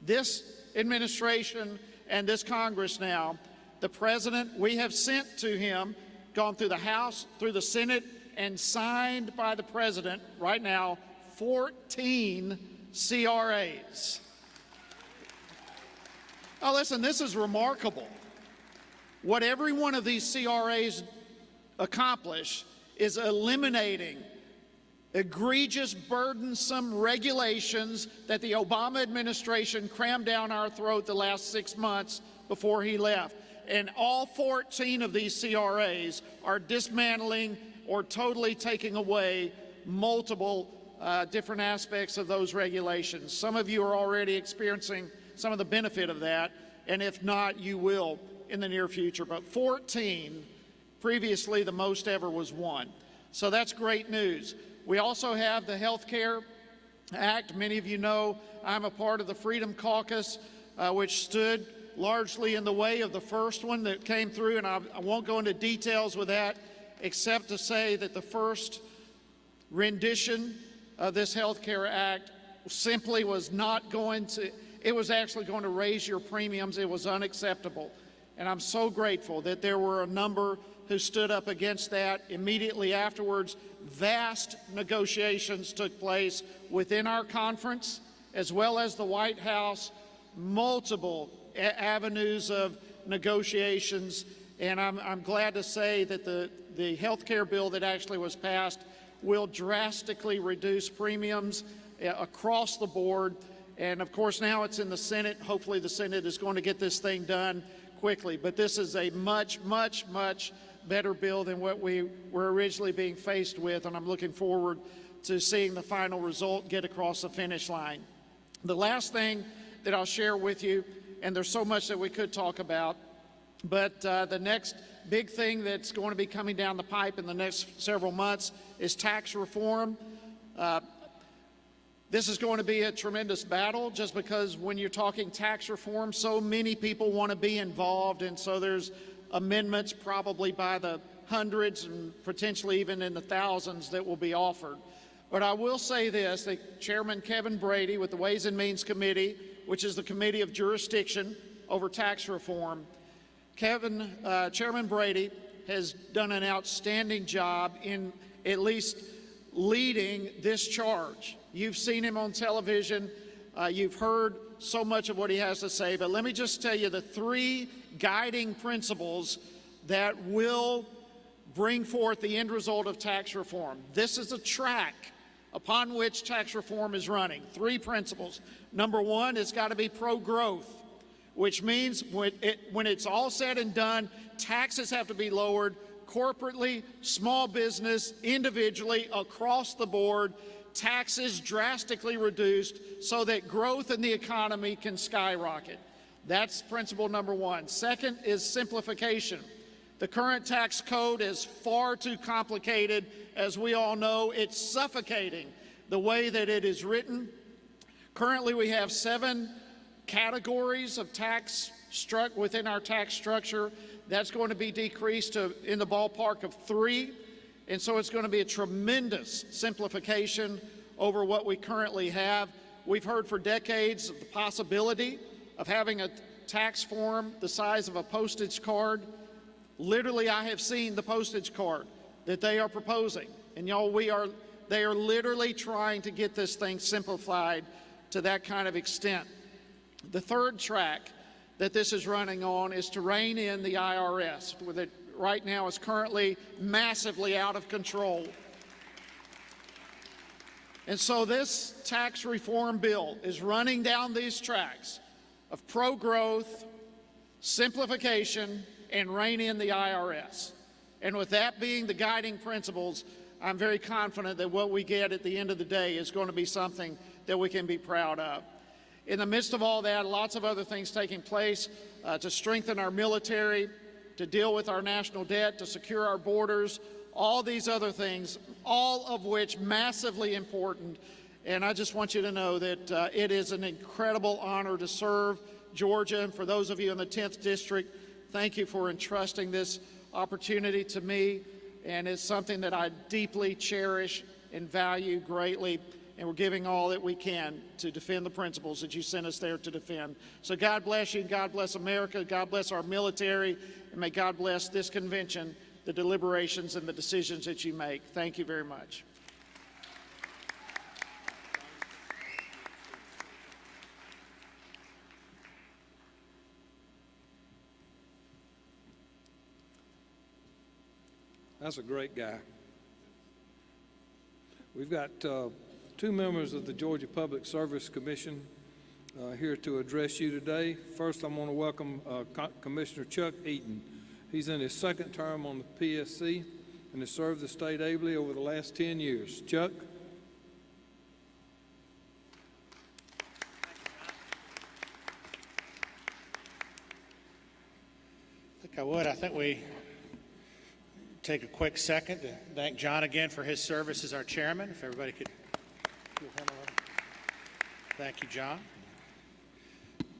This administration and this Congress now, the president, we have sent to him, gone through the House, through the Senate, and signed by the president right now 14 CRAs. Now listen, this is remarkable. What every one of these CRAs accomplish is eliminating egregious, burdensome regulations that the Obama administration crammed down our throat the last 6 months before he left. And all 14 of these CRAs are dismantling or totally taking away multiple different aspects of those regulations. Some of you are already experiencing some of the benefit of that, and if not, you will in the near future. But 14, previously the most ever was 1. So that's great news. We also have the Health Care Act. Many of you know I'm a part of the Freedom Caucus, which stood largely in the way of the first one that came through, and I won't go into details with that, except to say that the first rendition of this Health Care Act simply was not going to, it was actually going to raise your premiums. It was unacceptable. And I'm so grateful that there were a number who stood up against that. Immediately afterwards, vast negotiations took place within our conference, as well as the White House, multiple avenues of negotiations. And I'm glad to say that the health care bill that actually was passed will drastically reduce premiums across the board. And of course, now it's in the Senate. Hopefully the Senate is going to get this thing done quickly. But this is a much, much, much better bill than what we were originally being faced with, and I'm looking forward to seeing the final result get across the finish line. The last thing that I'll share with you, and there's so much that we could talk about, but the next big thing that's going to be coming down the pipe in the next several months is tax reform. This is going to be a tremendous battle, just because when you're talking tax reform, so many people want to be involved, and so there's amendments probably by the hundreds and potentially even in the thousands that will be offered. But I will say this, that Chairman Kevin Brady with the Ways and Means Committee, which is the committee of jurisdiction over tax reform, Chairman Brady has done an outstanding job in at least leading this charge. You've seen him on television. You've heard so much of what he has to say, but let me just tell you the 3 guiding principles that will bring forth the end result of tax reform. This is a track upon which tax reform is running. 3 principles. Number 1, it's got to be pro-growth, which means when it's all said and done, taxes have to be lowered corporately, small business, individually, across the board, taxes drastically reduced so that growth in the economy can skyrocket. That's principle number 1. Second is simplification. The current tax code is far too complicated. As we all know, it's suffocating the way that it is written. Currently, we have 7 categories of tax within our tax structure. That's going to be decreased to in the ballpark of 3. And so it's going to be a tremendous simplification over what we currently have. We've heard for decades of the possibility of having a tax form the size of a postage card. Literally, I have seen the postage card that they are proposing. And y'all, they are literally trying to get this thing simplified to that kind of extent. The third track that this is running on is to rein in the IRS, with it right now is currently massively out of control. And so this tax reform bill is running down these tracks of pro-growth, simplification, and rein in the IRS. And with that being the guiding principles, I'm very confident that what we get at the end of the day is going to be something that we can be proud of. In the midst of all that, lots of other things taking place to strengthen our military, to deal with our national debt, to secure our borders, all these other things, all of which massively important. And I just want you to know that it is an incredible honor to serve Georgia. And for those of you in the 10th District, thank you for entrusting this opportunity to me. And it's something that I deeply cherish and value greatly. And we're giving all that we can to defend the principles that you sent us there to defend. So God bless you, God bless America, God bless our military, and may God bless this convention, the deliberations and the decisions that you make. Thank you very much. That's a great guy. We've got two members of the Georgia Public Service Commission here to address you today. First, I'm going to welcome Commissioner Chuck Eaton. He's in his second term on the PSC and has served the state ably over the last 10 years. Chuck? I think we take a quick second to thank John again for his service as our chairman. If everybody could give him a little. Thank you, John.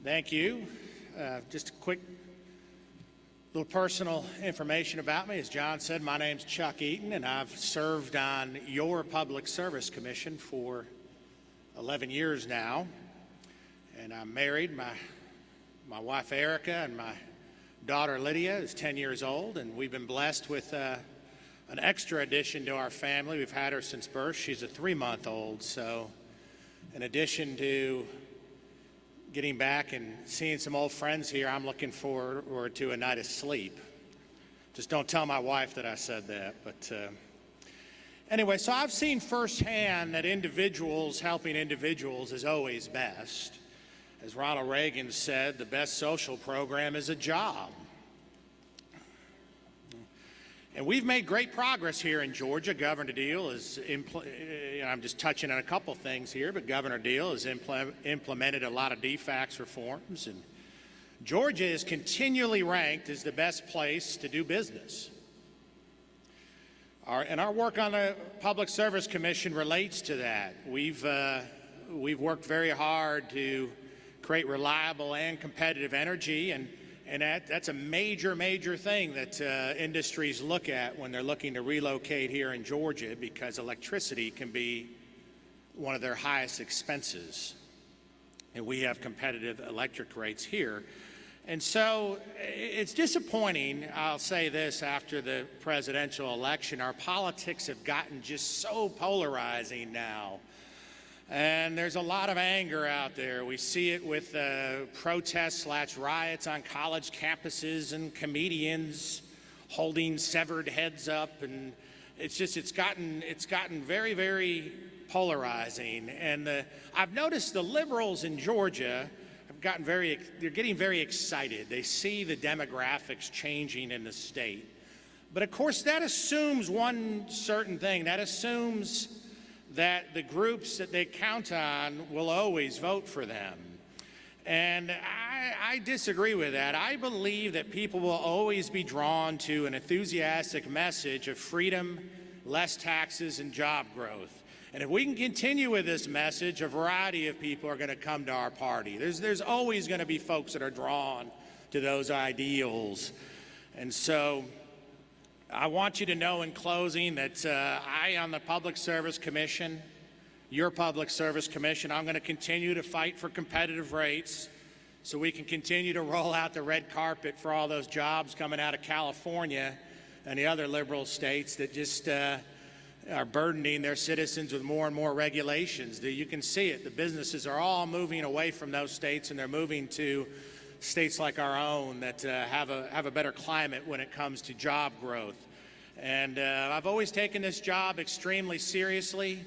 Thank you. Just a quick little personal information about me. As John said, my name's Chuck Eaton, and I've served on your Public Service Commission for 11 years now. And I'm married. My wife, Erica, and my daughter Lydia is 10 years old, and we've been blessed with an extra addition to our family. We've had her since birth. She's a 3-month-old. So in addition to getting back and seeing some old friends here, I'm looking forward to a night of sleep. Just don't tell my wife that I said that. But anyway, so I've seen firsthand that individuals helping individuals is always best. As Ronald Reagan said, the best social program is a job. And we've made great progress here in Georgia. Governor Deal is, I'm just touching on a couple things here, but Governor Deal has implemented a lot of DFACS reforms. And Georgia is continually ranked as the best place to do business. Our work on the Public Service Commission relates to that. We've worked very hard to create reliable and competitive energy, and that's a major thing that industries look at when they're looking to relocate here in Georgia, because electricity can be one of their highest expenses, and we have competitive electric rates here. And so it's disappointing, I'll say this, after the presidential election, our politics have gotten just so polarizing now. And there's a lot of anger out there. We see it with protests/riots on college campuses and comedians holding severed heads up, and it's gotten very polarizing. And I've noticed the liberals in Georgia have they're getting very excited. They see the demographics changing in the state. But of course, that assumes one certain thing. That assumes that the groups that they count on will always vote for them. And I disagree with that. I believe that people will always be drawn to an enthusiastic message of freedom, less taxes, and job growth. And if we can continue with this message, a variety of people are going to come to our party. There's always going to be folks that are drawn to those ideals. And so I want you to know in closing that I, on the Public Service Commission, your Public Service Commission, I'm going to continue to fight for competitive rates so we can continue to roll out the red carpet for all those jobs coming out of California and the other liberal states that just are burdening their citizens with more and more regulations. You can see it. The businesses are all moving away from those states, and they're moving to states like our own that have a better climate when it comes to job growth. And I've always taken this job extremely seriously,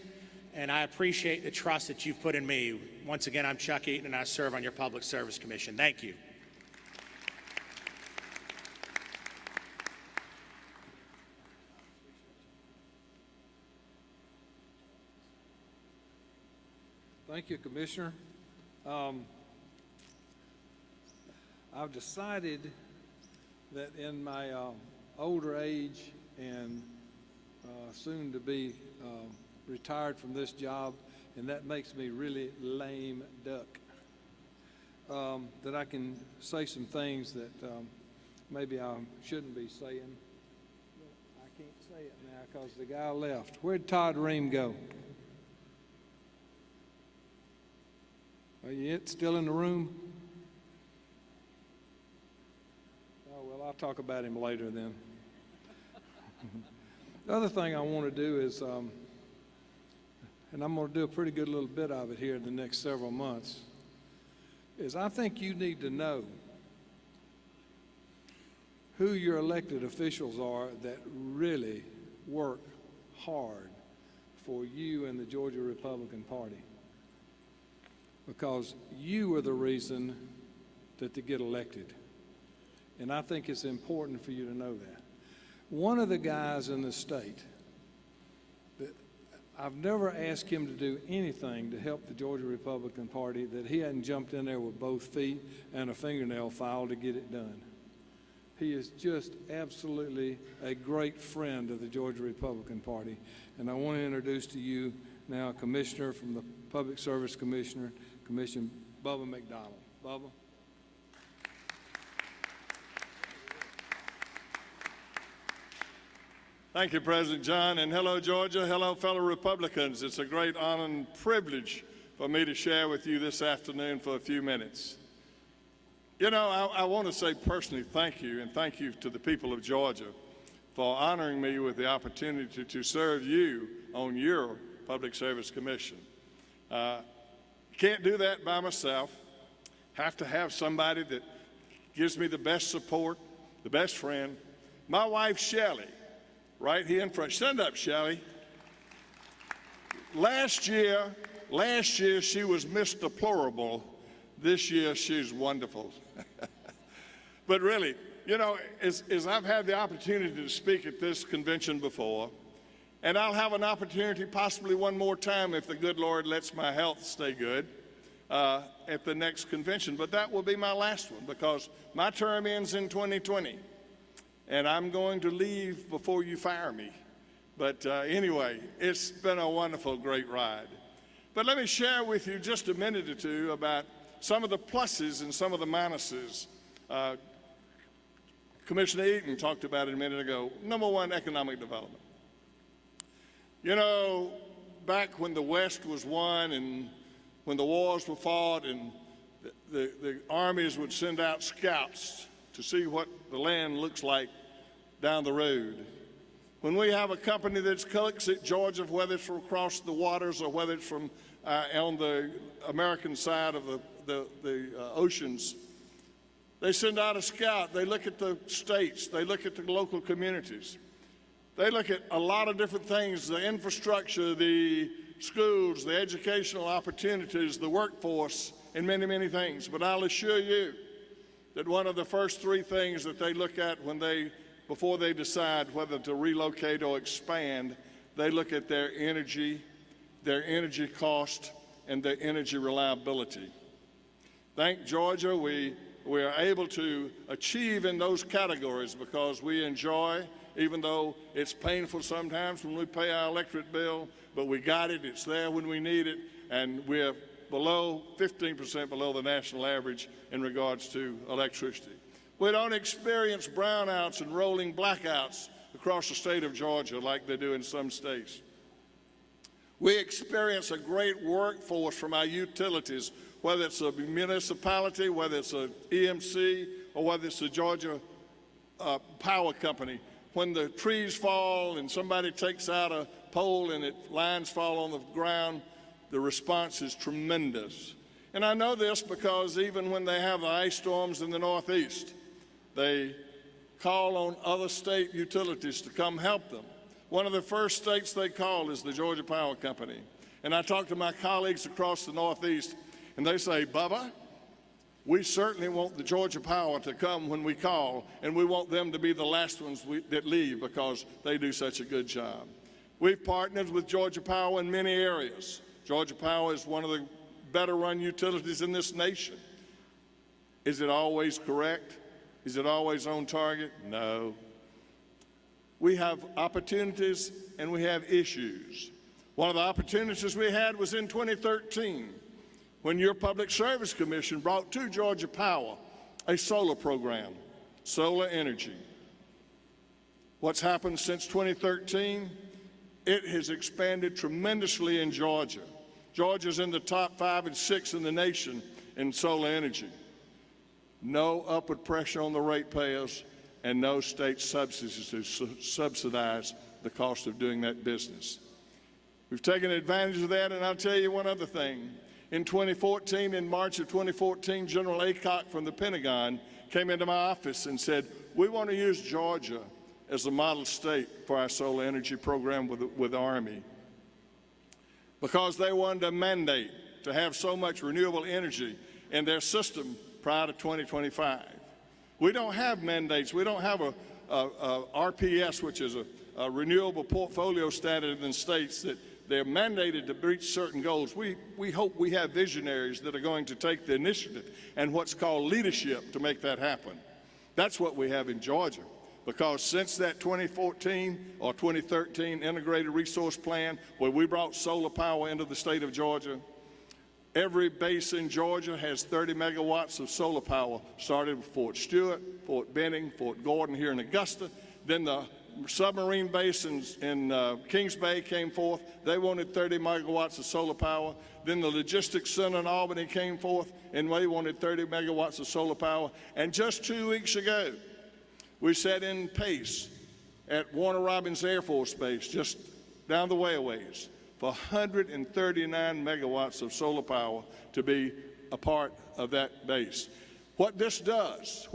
and I appreciate the trust that you've put in me. Once again, I'm Chuck Eaton, and I serve on your Public Service Commission. Thank you. Thank you, Commissioner. I've decided that in my older age and soon to be retired from this job, and that makes me really lame duck, that I can say some things that maybe I shouldn't be saying. But I can't say it now because the guy left. Where'd Todd Ream go? Are you still in the room? Oh, well, I'll talk about him later then. The other thing I want to do is, and I'm going to do a pretty good little bit of it here in the next several months, is I think you need to know who your elected officials are that really work hard for you and the Georgia Republican Party, because you were the reason that they get elected. And I think it's important for you to know that. One of the guys in the state, I've never asked him to do anything to help the Georgia Republican Party that he hadn't jumped in there with both feet and a fingernail file to get it done. He is just absolutely a great friend of the Georgia Republican Party. And I want to introduce to you now a commissioner from the Public Service Commission, Bubba McDonald. Bubba. Thank you, President John, and hello, Georgia. Hello, fellow Republicans. It's a great honor and privilege for me to share with you this afternoon for a few minutes. You know, I want to say personally thank you, and thank you to the people of Georgia for honoring me with the opportunity to serve you on your Public Service Commission. Can't do that by myself. Have to have somebody that gives me the best support, the best friend. My wife, Shelley, right here in front. Stand up, Shelley. Last year she was Miss Deplorable. This year she's wonderful. But really, you know, as I've had the opportunity to speak at this convention before, and I'll have an opportunity possibly one more time if the good Lord lets my health stay good at the next convention. But that will be my last one because my term ends in 2020. And I'm going to leave before you fire me. But anyway, it's been a wonderful, great ride. But let me share with you just a minute or two about some of the pluses and some of the minuses. Commissioner Eaton talked about it a minute ago. Number one, economic development. You know, back when the West was won and when the wars were fought and the armies would send out scouts to see what the land looks like down the road. When we have a company that looks at Georgia, whether it's from across the waters or whether it's from on the American side of the oceans, they send out a scout. They look at the states. They look at the local communities. They look at a lot of different things, the infrastructure, the schools, the educational opportunities, the workforce, and many, many things. But I'll assure you that one of the first three things that they look at before they decide whether to relocate or expand, they look at their energy cost, and their energy reliability. Thank Georgia, we are able to achieve in those categories because we enjoy, even though it's painful sometimes when we pay our electric bill, but we got it, it's there when we need it, and we're 15% below the national average in regards to electricity. We don't experience brownouts and rolling blackouts across the state of Georgia like they do in some states. We experience a great workforce from our utilities, whether it's a municipality, whether it's an EMC, or whether it's the Georgia Power Company. When the trees fall and somebody takes out a pole and lines fall on the ground, the response is tremendous. And I know this because even when they have the ice storms in the Northeast, they call on other state utilities to come help them. One of the first states they call is the Georgia Power Company. And I talk to my colleagues across the Northeast, and they say, Bubba, we certainly want the Georgia Power to come when we call, and we want them to be the last ones that leave because they do such a good job. We've partnered with Georgia Power in many areas. Georgia Power is one of the better run utilities in this nation. Is it always correct? Is it always on target? No. We have opportunities and we have issues. One of the opportunities we had was in 2013 when your Public Service Commission brought to Georgia Power a solar program, solar energy. What's happened since 2013? It has expanded tremendously in Georgia. Georgia's in the top 5 and 6 in the nation in solar energy. No upward pressure on the ratepayers and no state subsidies to subsidize the cost of doing that business. We've taken advantage of that, and I'll tell you one other thing. In 2014, in March of 2014, General Aycock from the Pentagon came into my office and said, we want to use Georgia as a model state for our solar energy program with the Army. because they wanted to mandate to have so much renewable energy in their system prior to 2025. We don't have mandates. We don't have a RPS, which is a renewable portfolio standard in states that they're mandated to reach certain goals. We hope we have visionaries that are going to take the initiative and what's called leadership to make that happen. That's what we have in Georgia, because since that 2014 or 2013 Integrated Resource Plan, where we brought solar power into the state of Georgia, every base in Georgia has 30 megawatts of solar power, started with Fort Stewart, Fort Benning, Fort Gordon here in Augusta. Then the submarine base in Kings Bay came forth. They wanted 30 megawatts of solar power. Then the logistics center in Albany came forth, and they wanted 30 megawatts of solar power. And just 2 weeks ago, we sat in Pace at Warner Robins Air Force Base, just down the way a ways, for 139 megawatts of solar power to be a part of that base. What this does,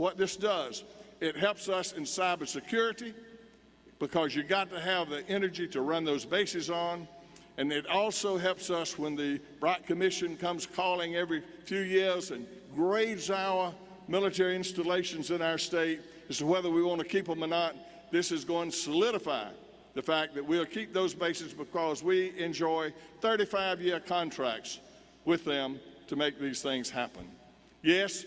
it helps us in cybersecurity, because you got to have the energy to run those bases on. And it also helps us when the Bright Commission comes calling every few years and grades our military installations in our state as to whether we want to keep them or not. This is going to solidify the fact that we'll keep those bases because we enjoy 35-year contracts with them to make these things happen. Yes,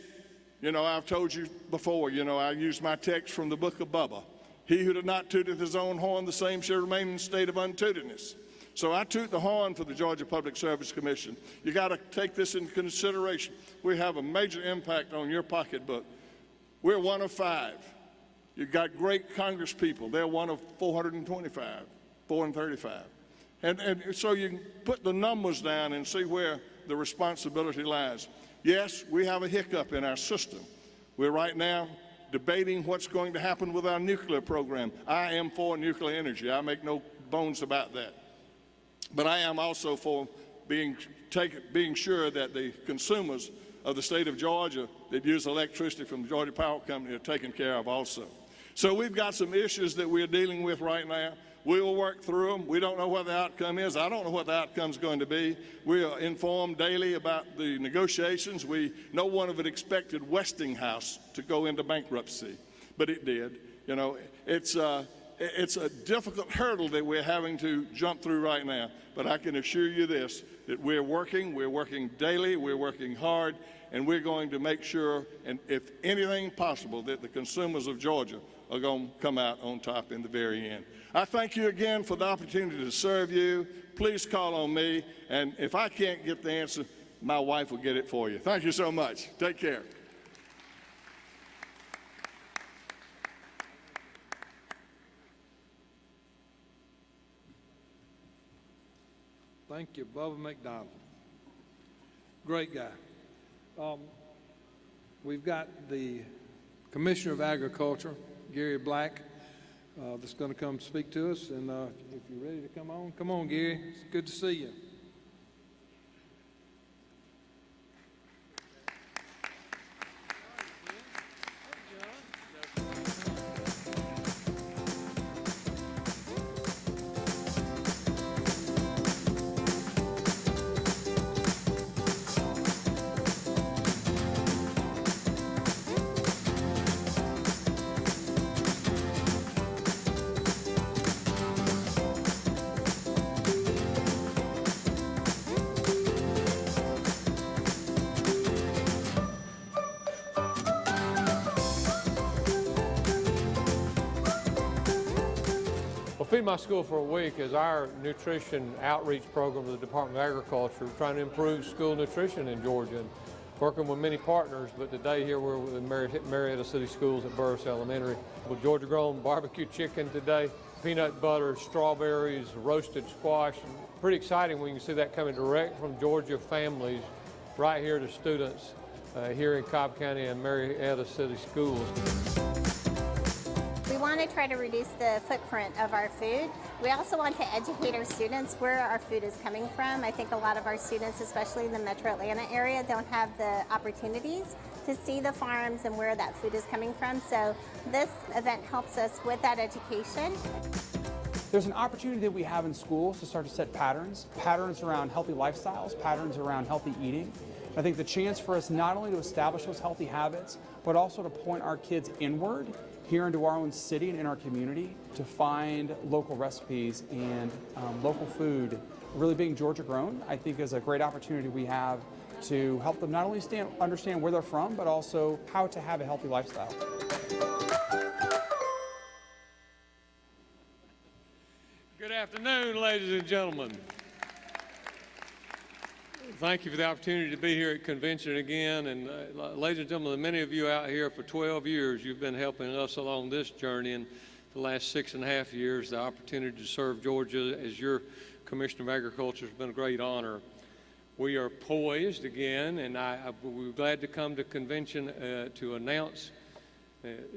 I've told you before, I use my text from the book of Bubba. He who did not toot his own horn, the same shall remain in a state of untootedness. So I toot the horn for the Georgia Public Service Commission. You got to take this into consideration. We have a major impact on your pocketbook. We're one of 5. You've got great Congress people. They're one of 425, 435. And so you can put the numbers down and see where the responsibility lies. Yes, we have a hiccup in our system. We're right now debating what's going to happen with our nuclear program. I am for nuclear energy. I make no bones about that. But I am also for being sure that the consumers of the state of Georgia that use electricity from the Georgia Power Company are taken care of also. So we've got some issues that we're dealing with right now. We will work through them. We don't know what the outcome is. I don't know what the outcome is going to be. We are informed daily about the negotiations. No one of it expected Westinghouse to go into bankruptcy, but it did. It's a difficult hurdle that we're having to jump through right now. But I can assure you this, that we're working daily, we're working hard, and we're going to make sure, and if anything possible, that the consumers of Georgia are going to come out on top in the very end. I thank you again for the opportunity to serve you. Please call on me, and if I can't get the answer, my wife will get it for you. Thank you so much. Take care. Thank you, Bubba McDonald. Great guy. We've got the Commissioner of Agriculture, Gary Black, that's going to come speak to us. And if you're ready to come on, Gary. It's good to see you. Feed My School for a Week is our nutrition outreach program of the Department of Agriculture, trying to improve school nutrition in Georgia and working with many partners. But today here we're with Marietta City Schools at Burris Elementary with Georgia grown barbecue chicken today, peanut butter, strawberries, roasted squash. Pretty exciting when you can see that coming direct from Georgia families right here to students here in Cobb County and Marietta City Schools. We want to try to reduce the footprint of our food. We also want to educate our students where our food is coming from. I think a lot of our students, especially in the Metro Atlanta area, don't have the opportunities to see the farms and where that food is coming from. So this event helps us with that education. There's an opportunity that we have in schools to start to set patterns around healthy lifestyles, patterns around healthy eating. I think the chance for us not only to establish those healthy habits, but also to point our kids inward here into our own city and in our community to find local recipes and local food. Really being Georgia grown, I think, is a great opportunity we have to help them not only understand where they're from, but also how to have a healthy lifestyle. Good afternoon, ladies and gentlemen. Thank you for the opportunity to be here at convention again. And ladies and gentlemen, many of you out here for 12 years, you've been helping us along this journey. And the last 6.5 years, the opportunity to serve Georgia as your Commissioner of Agriculture has been a great honor. We are poised again, and we're glad to come to convention to announce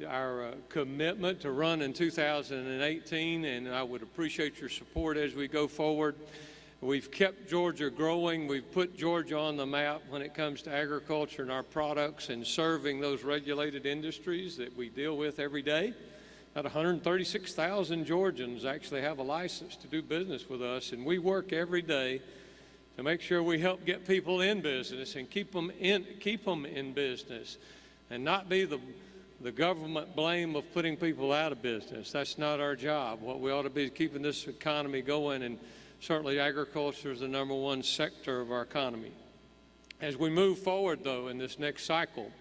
our commitment to run in 2018, and I would appreciate your support as we go forward. We've kept Georgia growing. We've put Georgia on the map when it comes to agriculture and our products and serving those regulated industries that we deal with every day. About 136,000 Georgians actually have a license to do business with us, and we work every day to make sure we help get people in business and keep them in business, and not be the government blame of putting people out of business. That's not our job. What we ought to be is keeping this economy going, and certainly agriculture is the #1 sector of our economy. As we move forward, though, in this next cycle,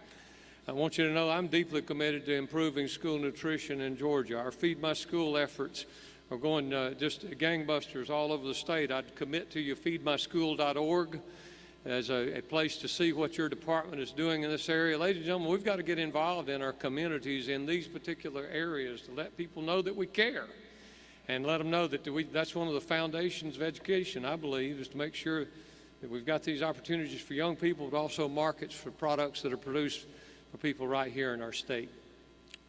I want you to know I'm deeply committed to improving school nutrition in Georgia. Our Feed My School efforts are going just gangbusters all over the state. I'd commit to you feedmyschool.org as a place to see what your department is doing in this area. Ladies and gentlemen, we've got to get involved in our communities in these particular areas to let people know that we care. And let them know that that's one of the foundations of education, I believe, is to make sure that we've got these opportunities for young people, but also markets for products that are produced for people right here in our state.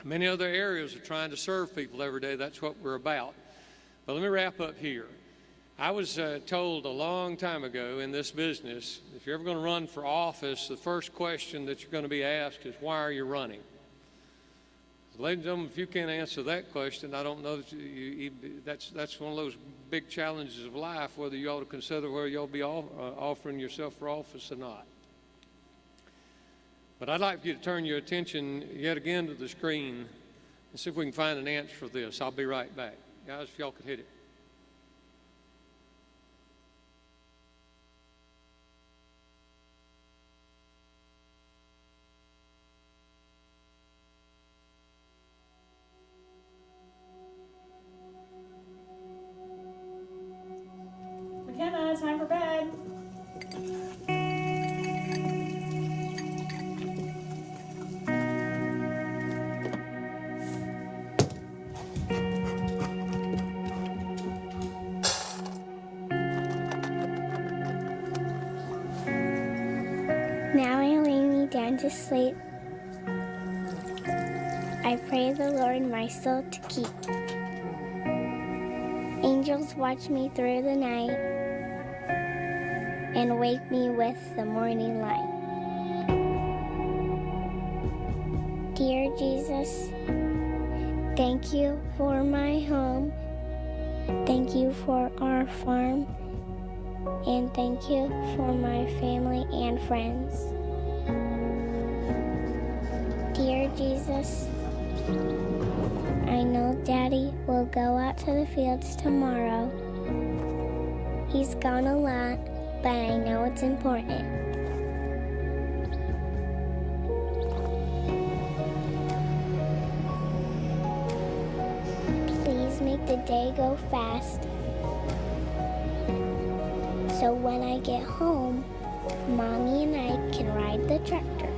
Many other areas are trying to serve people every day. That's what we're about. But let me wrap up here. I was told a long time ago in this business, if you're ever going to run for office, the first question that you're going to be asked is, why are you running? Ladies and gentlemen, if you can't answer that question, I don't know that that's one of those big challenges of life, whether you ought to consider whether you'll be offering yourself for office or not. But I'd like you to turn your attention yet again to the screen and see if we can find an answer for this. I'll be right back. Guys, if y'all could hit it. McKenna, time for bed. Now I lay me down to sleep. I pray the Lord my soul to keep. Angels watch me through the night and wake me with the morning light. Dear Jesus, thank you for my home. Thank you for our farm. And thank you for my family and friends. Dear Jesus, I know Daddy will go out to the fields tomorrow. He's gone a lot, but I know it's important. Please make the day go fast, so when I get home, Mommy and I can ride the tractor.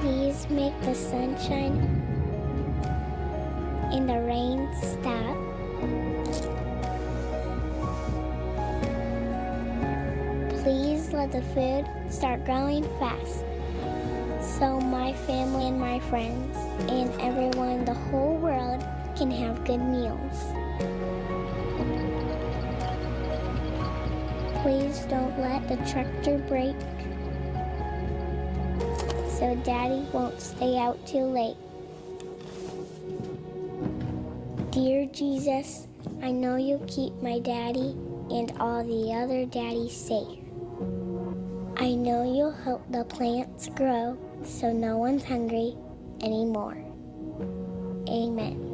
Please make the sunshine and the rain stop. Please let the food start growing fast, so my family and my friends and everyone in the whole world can have good meals. Please don't let the tractor break, so Daddy won't stay out too late. Dear Jesus, I know you keep my daddy and all the other daddies safe. I know you'll help the plants grow so no one's hungry anymore. Amen.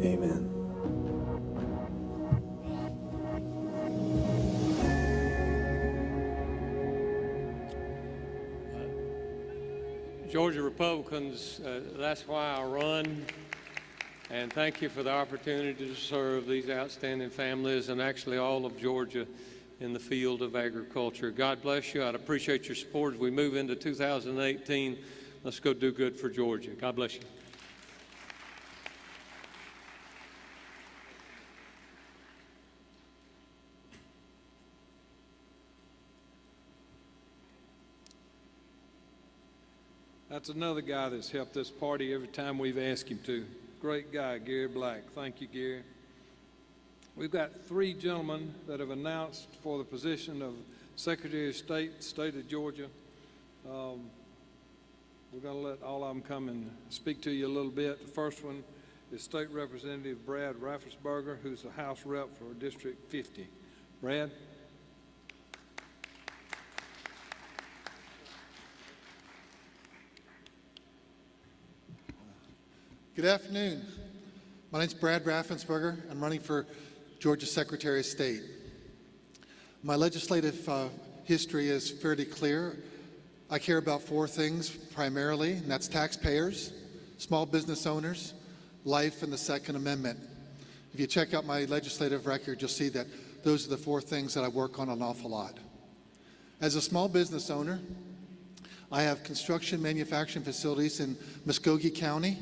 Amen. Georgia Republicans, that's why I run. And thank you for the opportunity to serve these outstanding families and actually all of Georgia in the field of agriculture. God bless you. I'd appreciate your support as we move into 2018. Let's go do good for Georgia. God bless you. That's another guy that's helped this party every time we've asked him to. Great guy, Gary Black. Thank you, Gary. We've got 3 gentlemen that have announced for the position of Secretary of State, State of Georgia. We're going to let all of them come and speak to you a little bit. The first one is State Representative Brad Raffensperger, who's the House Rep for District 50. Brad? Good afternoon. My name is Brad Raffensperger. I'm running for Georgia Secretary of State. My legislative history is fairly clear. I care about 4 things primarily, and that's taxpayers, small business owners, life, and the Second Amendment. If you check out my legislative record, you'll see that those are the 4 things that I work on an awful lot. As a small business owner, I have construction manufacturing facilities in Muskogee County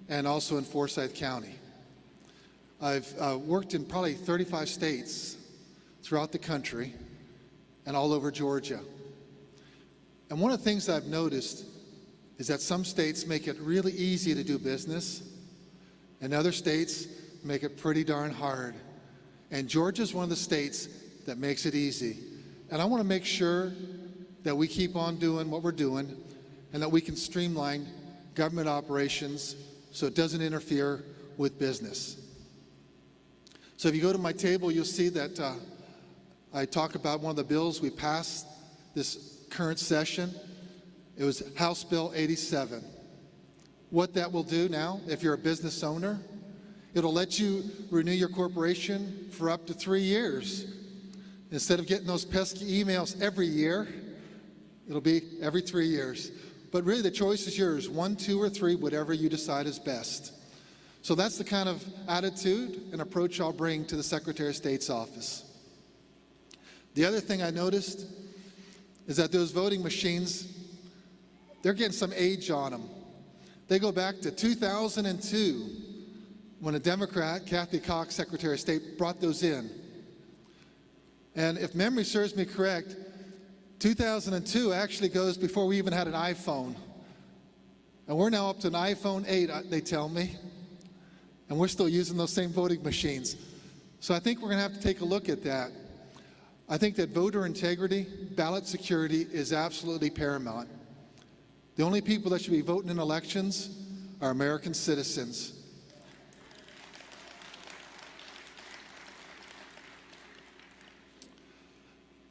and also in Forsyth County. I've worked in probably 35 states throughout the country and all over Georgia. And one of the things I've noticed is that some states make it really easy to do business, and other states make it pretty darn hard. And Georgia's one of the states that makes it easy. And I want to make sure that we keep on doing what we're doing and that we can streamline government operations so it doesn't interfere with business. So if you go to my table, you'll see that I talk about one of the bills we passed this current session. It was House Bill 87. What that will do now, if you're a business owner, it'll let you renew your corporation for up to 3 years. Instead of getting those pesky emails every year, it'll be every 3 years. But really the choice is yours, 1, 2, or 3, whatever you decide is best. So that's the kind of attitude and approach I'll bring to the Secretary of State's office. The other thing I noticed is that those voting machines, they're getting some age on them. They go back to 2002 when a Democrat, Kathy Cox, Secretary of State, brought those in. And if memory serves me correct, 2002 actually goes before we even had an iPhone. And we're now up to an iPhone 8, they tell me. And we're still using those same voting machines. So I think we're going to have to take a look at that. I think that voter integrity, ballot security is absolutely paramount. The only people that should be voting in elections are American citizens.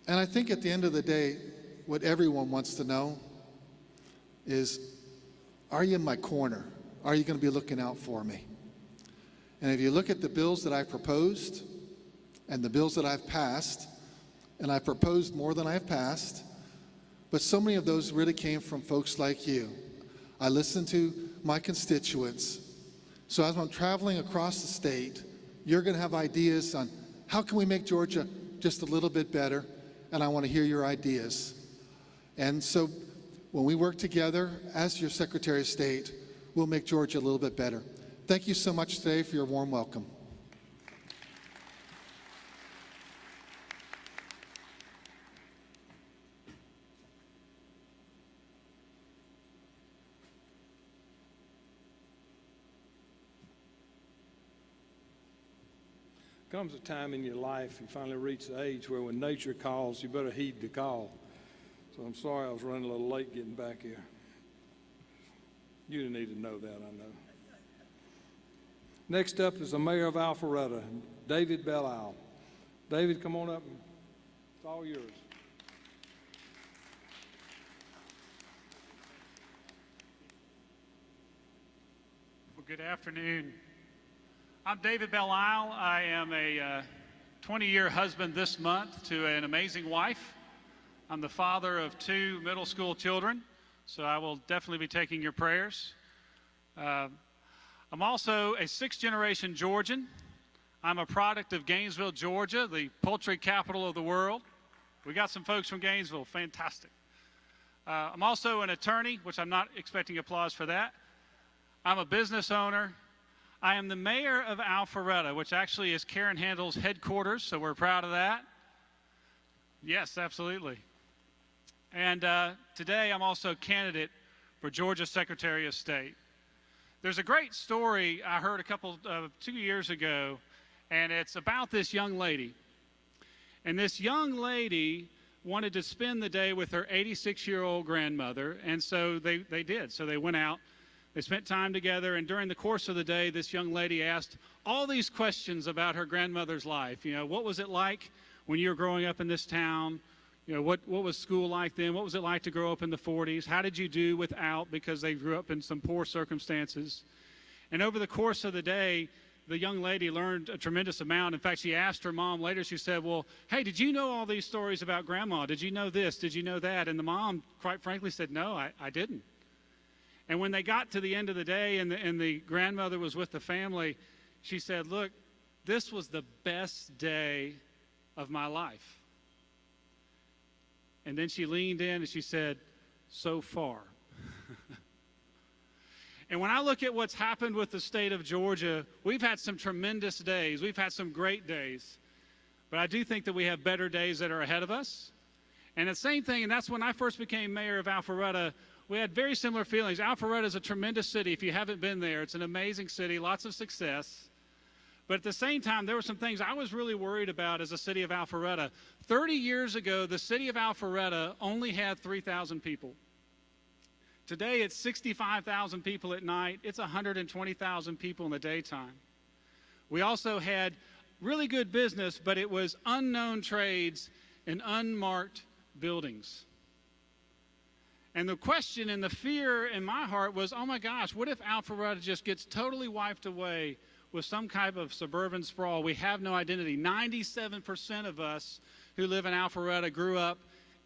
And I think at the end of the day, what everyone wants to know is, are you in my corner? Are you going to be looking out for me? And if you look at the bills that I've proposed and the bills that I've passed, and I've proposed more than I've passed, but so many of those really came from folks like you. I listen to my constituents. So as I'm traveling across the state, you're going to have ideas on how can we make Georgia just a little bit better, and I want to hear your ideas. And so when we work together as your Secretary of State, we'll make Georgia a little bit better. Thank you so much today for your warm welcome. Comes a time in your life you finally reach the age where when nature calls, you better heed the call. So I'm sorry I was running a little late getting back here. You didn't need to know that, I know. Next up is the mayor of Alpharetta, David Belle. David, come on up. It's all yours. Well, good afternoon. I'm David Belle. I am a 20-year husband this month to an amazing wife. I'm the father of 2 middle school children, so I will definitely be taking your prayers. I'm also a 6th-generation Georgian. I'm a product of Gainesville, Georgia, the poultry capital of the world. We got some folks from Gainesville, fantastic. I'm also an attorney, which I'm not expecting applause for that. I'm a business owner. I am the mayor of Alpharetta, which actually is Karen Handel's headquarters, so we're proud of that. Yes, absolutely. And today I'm also candidate for Georgia Secretary of State. There's a great story I heard 2 years ago, and it's about this young lady. And this young lady wanted to spend the day with her 86-year-old grandmother, and so they did. So they went out, they spent time together, and during the course of the day, this young lady asked all these questions about her grandmother's life. You know, what was it like when you were growing up in this town? You know, what was school like then? What was it like to grow up in the 40s? How did you do without, because they grew up in some poor circumstances? And over the course of the day, the young lady learned a tremendous amount. In fact, she asked her mom later, she said, well, hey, did you know all these stories about Grandma? Did you know this? Did you know that? And the mom, quite frankly, said, no, I didn't. And when they got to the end of the day and the grandmother was with the family, she said, look, this was the best day of my life. And then she leaned in and she said, so far. And when I look at what's happened with the state of Georgia, we've had some tremendous days. We've had some great days. But I do think that we have better days that are ahead of us. And the same thing, and that's when I first became mayor of Alpharetta, we had very similar feelings. Alpharetta is a tremendous city. If you haven't been there, it's an amazing city, lots of success. But at the same time, there were some things I was really worried about as a city of Alpharetta. 30 years ago, the city of Alpharetta only had 3,000 people. Today, it's 65,000 people at night. It's 120,000 people in the daytime. We also had really good business, but it was unknown trades and unmarked buildings. And the question and the fear in my heart was, oh my gosh, what if Alpharetta just gets totally wiped away with some type of suburban sprawl? We have no identity. 97% of us who live in Alpharetta grew up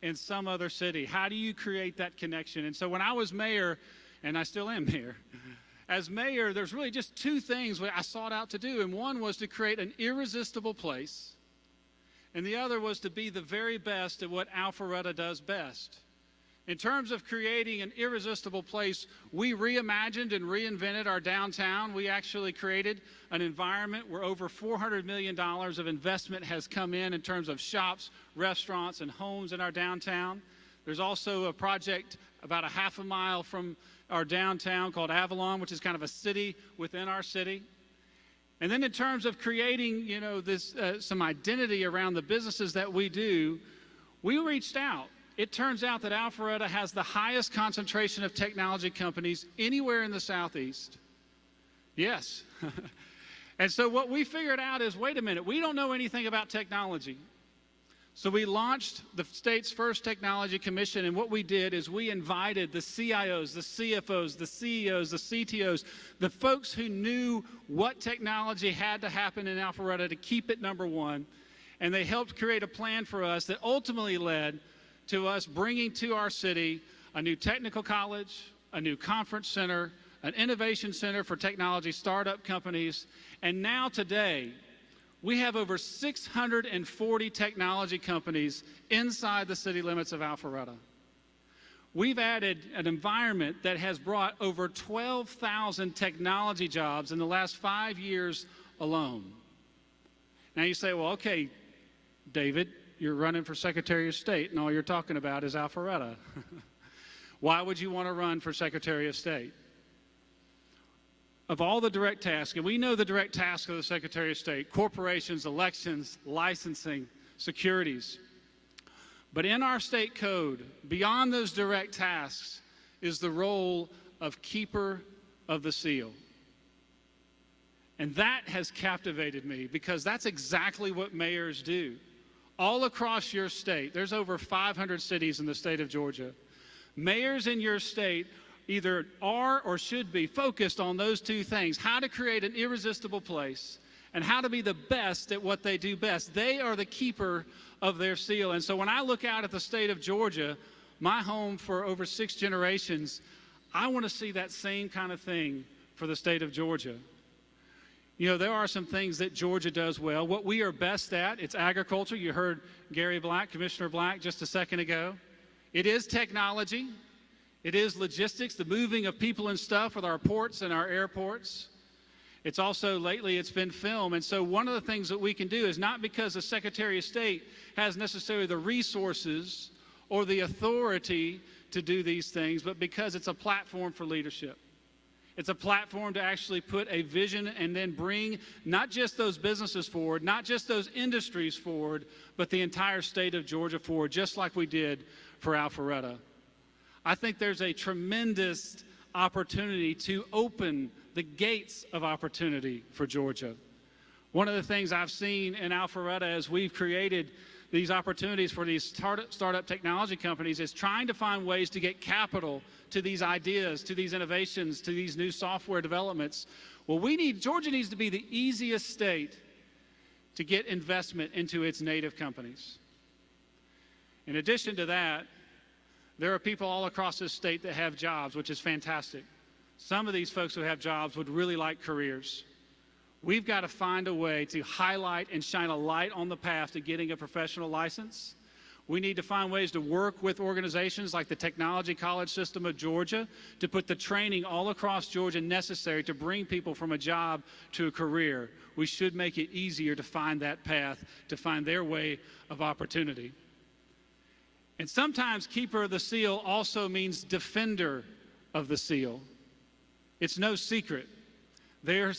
in some other city. How do you create that connection? And so when I was mayor, and I still am mayor, as mayor, there's really just 2 things I sought out to do. And one was to create an irresistible place, and the other was to be the very best at what Alpharetta does best. In terms of creating an irresistible place, we reimagined and reinvented our downtown. We actually created an environment where over $400 million of investment has come in terms of shops, restaurants, and homes in our downtown. There's also a project about a half a mile from our downtown called Avalon, which is kind of a city within our city. And then in terms of creating, some identity around the businesses that we do, we reached out. It turns out that Alpharetta has the highest concentration of technology companies anywhere in the Southeast. Yes. And so what we figured out is, wait a minute, we don't know anything about technology. So we launched the state's first technology commission, and what we did is we invited the CIOs, the CFOs, the CEOs, the CTOs, the folks who knew what technology had to happen in Alpharetta to keep it number one, and they helped create a plan for us that ultimately led to us bringing to our city a new technical college, a new conference center, an innovation center for technology startup companies, and now today, we have over 640 technology companies inside the city limits of Alpharetta. We've added an environment that has brought over 12,000 technology jobs in the last 5 years alone. Now you say, well, okay, David, you're running for Secretary of State, and all you're talking about is Alpharetta. Why would you want to run for Secretary of State? Of all the direct tasks, and we know the direct tasks of the Secretary of State, corporations, elections, licensing, securities. But in our state code, beyond those direct tasks, is the role of keeper of the seal. And that has captivated me because that's exactly what mayors do. All across your state, there's over 500 cities in the state of Georgia. Mayors in your state either are or should be focused on those two things: how to create an irresistible place and how to be the best at what they do best. They are the keeper of their seal. And so when I look out at the state of Georgia, my home for over 6 generations, I want to see that same kind of thing for the state of Georgia. You know, there are some things that Georgia does well. What we are best at, it's agriculture. You heard Gary Black, Commissioner Black, just a second ago. It is technology. It is logistics, the moving of people and stuff with our ports and our airports. It's also, lately, it's been film. And so one of the things that we can do is not because the Secretary of State has necessarily the resources or the authority to do these things, but because it's a platform for leadership. It's a platform to actually put a vision and then bring not just those businesses forward, not just those industries forward, but the entire state of Georgia forward, just like we did for Alpharetta. I think there's a tremendous opportunity to open the gates of opportunity for Georgia. One of the things I've seen in Alpharetta as we've created these opportunities for these startup technology companies is trying to find ways to get capital to these ideas, to these innovations, to these new software developments. Well, Georgia needs to be the easiest state to get investment into its native companies. In addition to that, there are people all across this state that have jobs, which is fantastic. Some of these folks who have jobs would really like careers. We've got to find a way to highlight and shine a light on the path to getting a professional license. We need to find ways to work with organizations like the Technology College System of Georgia to put the training all across Georgia necessary to bring people from a job to a career. We should make it easier to find that path, to find their way of opportunity. And sometimes keeper of the seal also means defender of the seal. It's no secret. There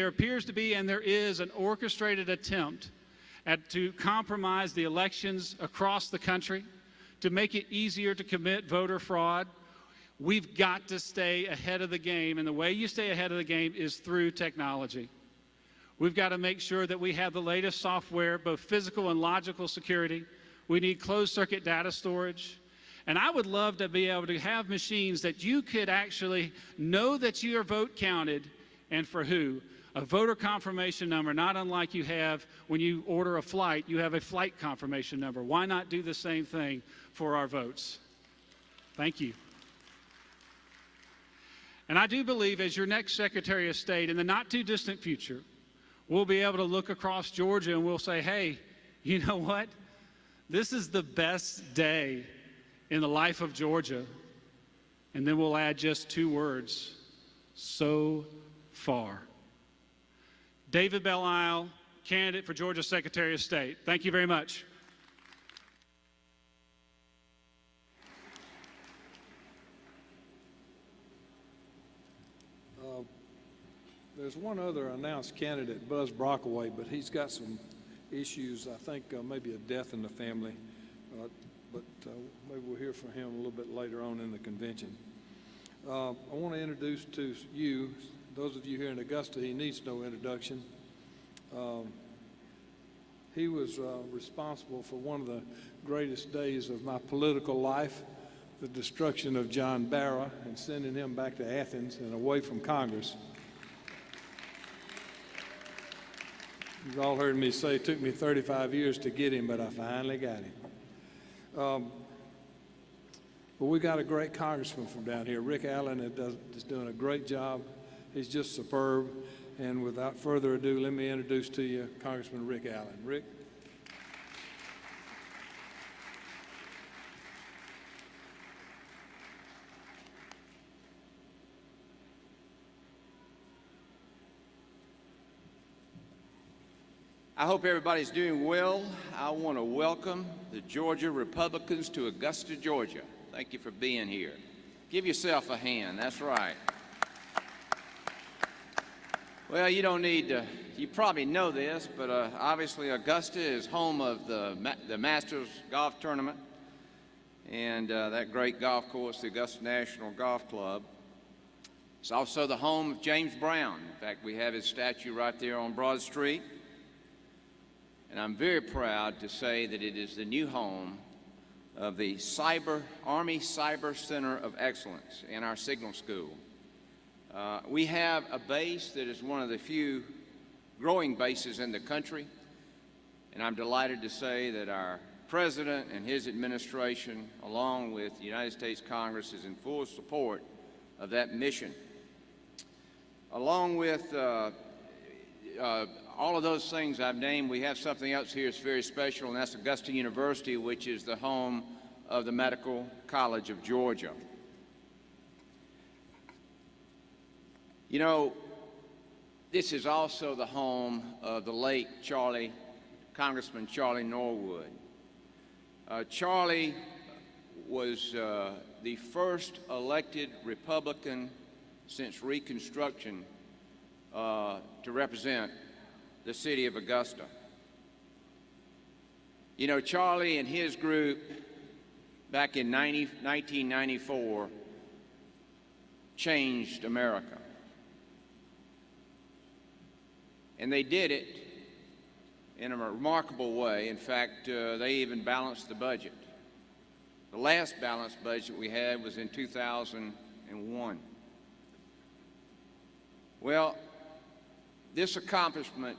appears to be, and there is, an orchestrated attempt to compromise the elections across the country, to make it easier to commit voter fraud. We've got to stay ahead of the game, and the way you stay ahead of the game is through technology. We've got to make sure that we have the latest software, both physical and logical security. We need closed-circuit data storage. And I would love to be able to have machines that you could actually know that your vote counted and for who. A voter confirmation number, not unlike you have when you order a flight, you have a flight confirmation number. Why not do the same thing for our votes? Thank you. And I do believe as your next Secretary of State, in the not too distant future, we'll be able to look across Georgia and we'll say, hey, you know what? This is the best day in the life of Georgia. And then we'll add just 2 words: so far. David Belle-Isle, candidate for Georgia Secretary of State. Thank you very much. There's one other announced candidate, Buzz Brockaway, but he's got some issues, I think maybe a death in the family, but maybe we'll hear from him a little bit later on in the convention. I want to introduce to you, those of you here in Augusta, he needs no introduction. He was responsible for one of the greatest days of my political life, the destruction of John Barra and sending him back to Athens and away from Congress. You've all heard me say it took me 35 years to get him, but I finally got him. But we got a great congressman from down here. Rick Allen is doing a great job. He's just superb. And without further ado, let me introduce to you Congressman Rick Allen. Rick. I hope everybody's doing well. I want to welcome the Georgia Republicans to Augusta, Georgia. Thank you for being here. Give yourself a hand. That's right. Well, you don't need to, you probably know this, but obviously Augusta is home of the Masters Golf Tournament and that great golf course, the Augusta National Golf Club. It's also the home of James Brown. In fact, we have his statue right there on Broad Street. And I'm very proud to say that it is the new home of the Army Cyber Center of Excellence in our Signal School. We have a base that is one of the few growing bases in the country, and I'm delighted to say that our President and his administration, along with the United States Congress, is in full support of that mission. Along with all of those things I've named, we have something else here that's very special, and that's Augusta University, which is the home of the Medical College of Georgia. You know, this is also the home of the late Congressman Charlie Norwood. Charlie was the first elected Republican since Reconstruction to represent the city of Augusta. You know, Charlie and his group back in 1994 changed America. And they did it in a remarkable way. In fact, they even balanced the budget. The last balanced budget we had was in 2001. Well, this accomplishment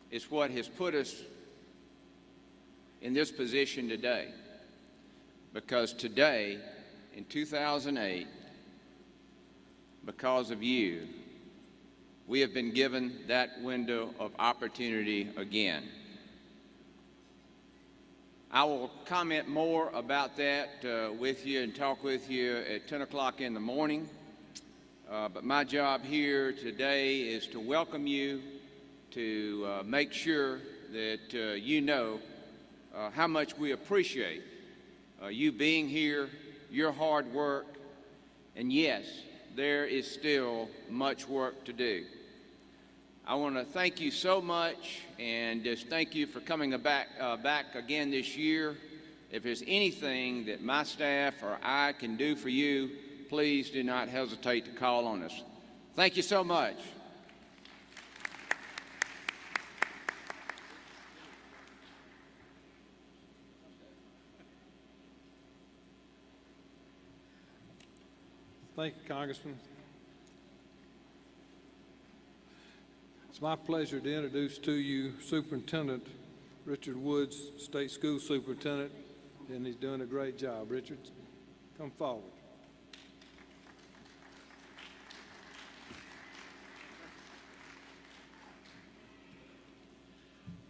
is what has put us in this position today. Because today, in 2008, because of you, we have been given that window of opportunity again. I will comment more about that with you and talk with you at 10 o'clock in the morning. But my job here today is to welcome you, to make sure that you know how much we appreciate you being here, your hard work, and yes, there is still much work to do. I want to thank you so much, and just thank you for coming back again this year. If there's anything that my staff or I can do for you, please do not hesitate to call on us. Thank you so much. Thank you, Congressman. It's my pleasure to introduce to you Superintendent Richard Woods, State School Superintendent, and he's doing a great job. Richard, come forward.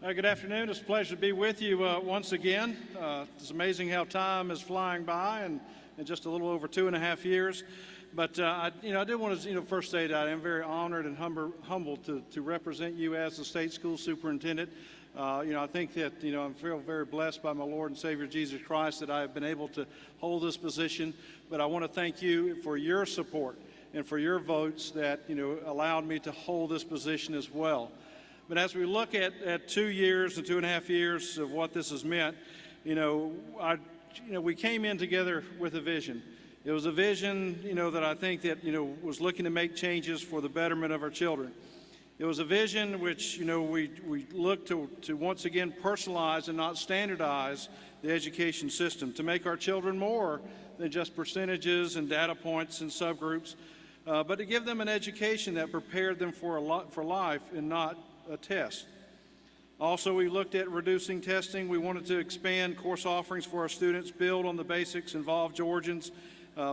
Good afternoon. It's a pleasure to be with you once again. It's amazing how time is flying by, and in just a little over 2.5 years. But I did want to first say that I am very honored and humbled to represent you as the state school superintendent. I think that I feel very blessed by my Lord and Savior Jesus Christ that I have been able to hold this position. But I want to thank you for your support and for your votes that allowed me to hold this position as well. But as we look at 2 years and 2.5 years of what this has meant, we came in together with a vision. It was a vision, that I think that, was looking to make changes for the betterment of our children. It was a vision which, we looked to once again personalize and not standardize the education system, to make our children more than just percentages and data points and subgroups, but to give them an education that prepared them for life and not a test. Also, we looked at reducing testing. We wanted to expand course offerings for our students, build on the basics, involve Georgians,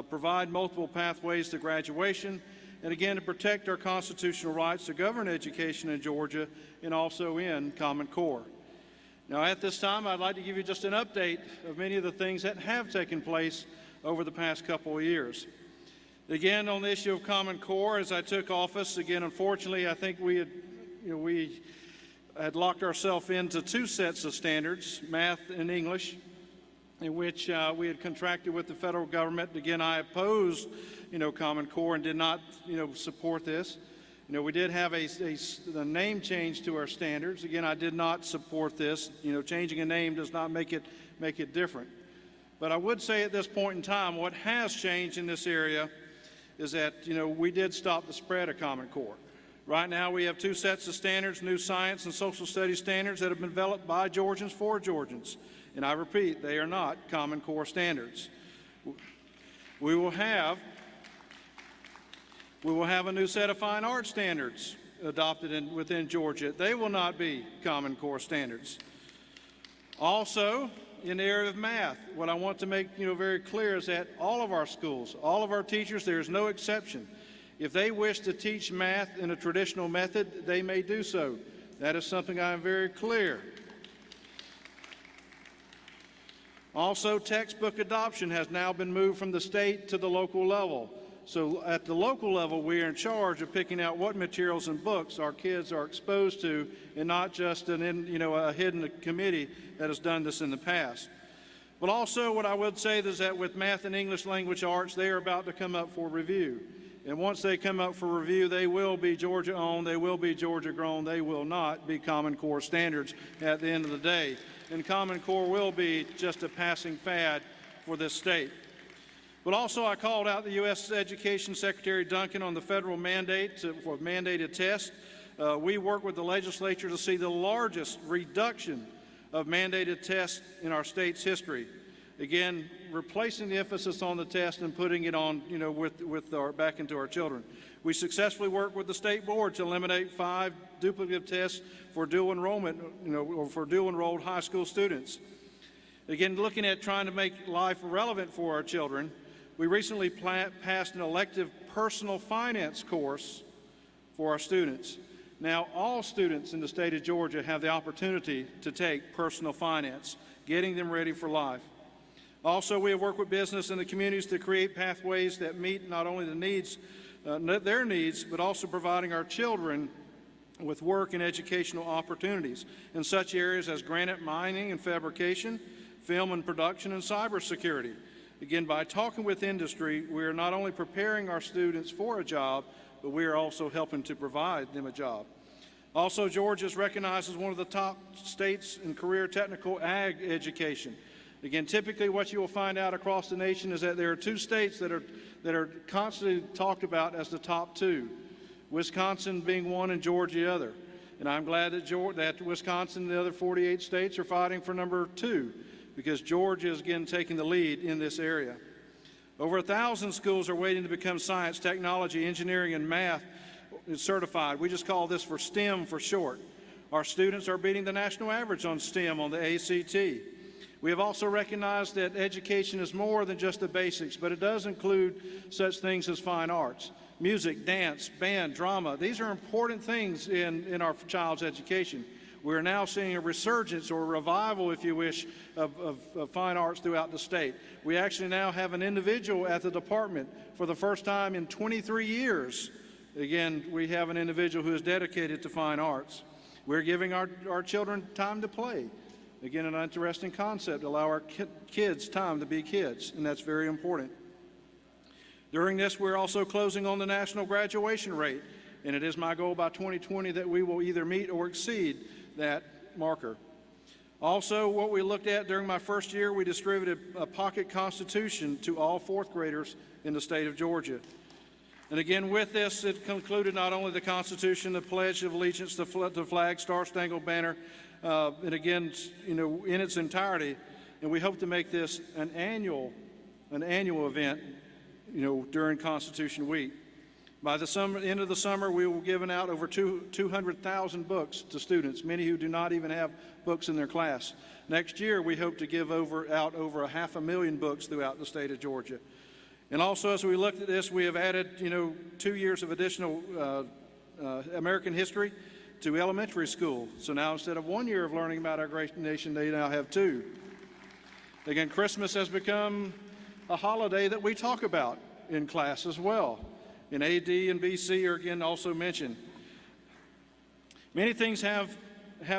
provide multiple pathways to graduation, and again, to protect our constitutional rights to govern education in Georgia and also in Common Core. Now, at this time, I'd like to give you just an update of many of the things that have taken place over the past couple of years. Again, on the issue of Common Core, as I took office, again, unfortunately, I think we had locked ourselves into 2 sets of standards, math and English, in which we had contracted with the federal government. Again, I opposed, Common Core and did not, support this. We did have a name change to our standards. Again, I did not support this. Changing a name does not make it different. But I would say at this point in time, what has changed in this area is that, we did stop the spread of Common Core. Right now, we have 2 sets of standards, new science and social studies standards that have been developed by Georgians for Georgians. And I repeat, they are not Common Core standards. We will have a new set of fine arts standards adopted within Georgia. They will not be Common Core standards. Also, in the area of math, what I want to make very clear is that all of our schools, all of our teachers, there is no exception. If they wish to teach math in a traditional method, they may do so. That is something I am very clear. Also, textbook adoption has now been moved from the state to the local level. So at the local level, we are in charge of picking out what materials and books our kids are exposed to, and not just a hidden committee that has done this in the past. But also what I would say is that with math and English language arts, they are about to come up for review. And once they come up for review, they will be Georgia-owned, they will be Georgia-grown, they will not be Common Core standards at the end of the day. And Common Core will be just a passing fad for this state. But also I called out the U.S. Education Secretary Duncan on the federal mandate for mandated tests. We work with the legislature to see the largest reduction of mandated tests in our state's history. Again, replacing the emphasis on the test and putting it on, back into our children. We successfully worked with the state board to eliminate 5 duplicative tests for dual enrollment, or for dual enrolled high school students. Again, looking at trying to make life relevant for our children, we recently passed an elective personal finance course for our students. Now, all students in the state of Georgia have the opportunity to take personal finance, getting them ready for life. Also, we have worked with business and the communities to create pathways that meet not only the needs, their needs, but also providing our children with work and educational opportunities in such areas as granite mining and fabrication, film and production, and cybersecurity. Again, by talking with industry, we are not only preparing our students for a job, but we are also helping to provide them a job. Also, Georgia is recognized as one of the top states in career technical ag education. Again, typically what you will find out across the nation is that there are 2 states that are constantly talked about as the top 2, Wisconsin being one and Georgia the other. And I'm glad that Wisconsin and the other 48 states are fighting for number 2, because Georgia is again taking the lead in this area. Over 1,000 schools are waiting to become science, technology, engineering, and math certified. We just call this for STEM for short. Our students are beating the national average on STEM on the ACT. We have also recognized that education is more than just the basics, but it does include such things as fine arts, music, dance, band, drama. These are important things in our child's education. We're now seeing a resurgence or a revival, if you wish, of fine arts throughout the state. We actually now have an individual at the department for the first time in 23 years. Again, we have an individual who is dedicated to fine arts. We're giving our children time to play. Again, an interesting concept, allow our kids time to be kids, and that's very important. During this, we're also closing on the national graduation rate, and it is my goal by 2020 that we will either meet or exceed that marker. Also, what we looked at during my first year, we distributed a pocket constitution to all 4th graders in the state of Georgia. And again, with this, it concluded not only the Constitution, the Pledge of Allegiance, the flag, Star-Spangled Banner, and again, in its entirety. And we hope to make this an annual event, during Constitution Week. By the end of the summer, we will be giving out over 200,000 books to students, many who do not even have books in their class. Next year, we hope to give out over 500,000 books throughout the state of Georgia. And also, as we looked at this, we have added, 2 years of additional American history to elementary school. So now instead of 1 year of learning about our great nation, they now have 2. Again, Christmas has become a holiday that we talk about in class as well. And AD and BC are again also mentioned. Many things have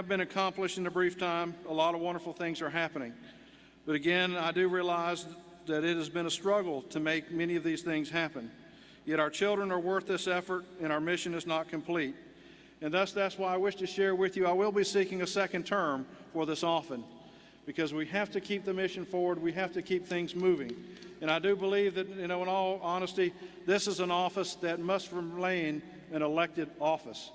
been accomplished in a brief time. A lot of wonderful things are happening. But again, I do realize that it has been a struggle to make many of these things happen. Yet our children are worth this effort, and our mission is not complete. And thus, that's why I wish to share with you, I will be seeking a second term for this office. because we have to keep the mission forward. We have to keep things moving. And I do believe that, in all honesty, this is an office that must remain an elected office.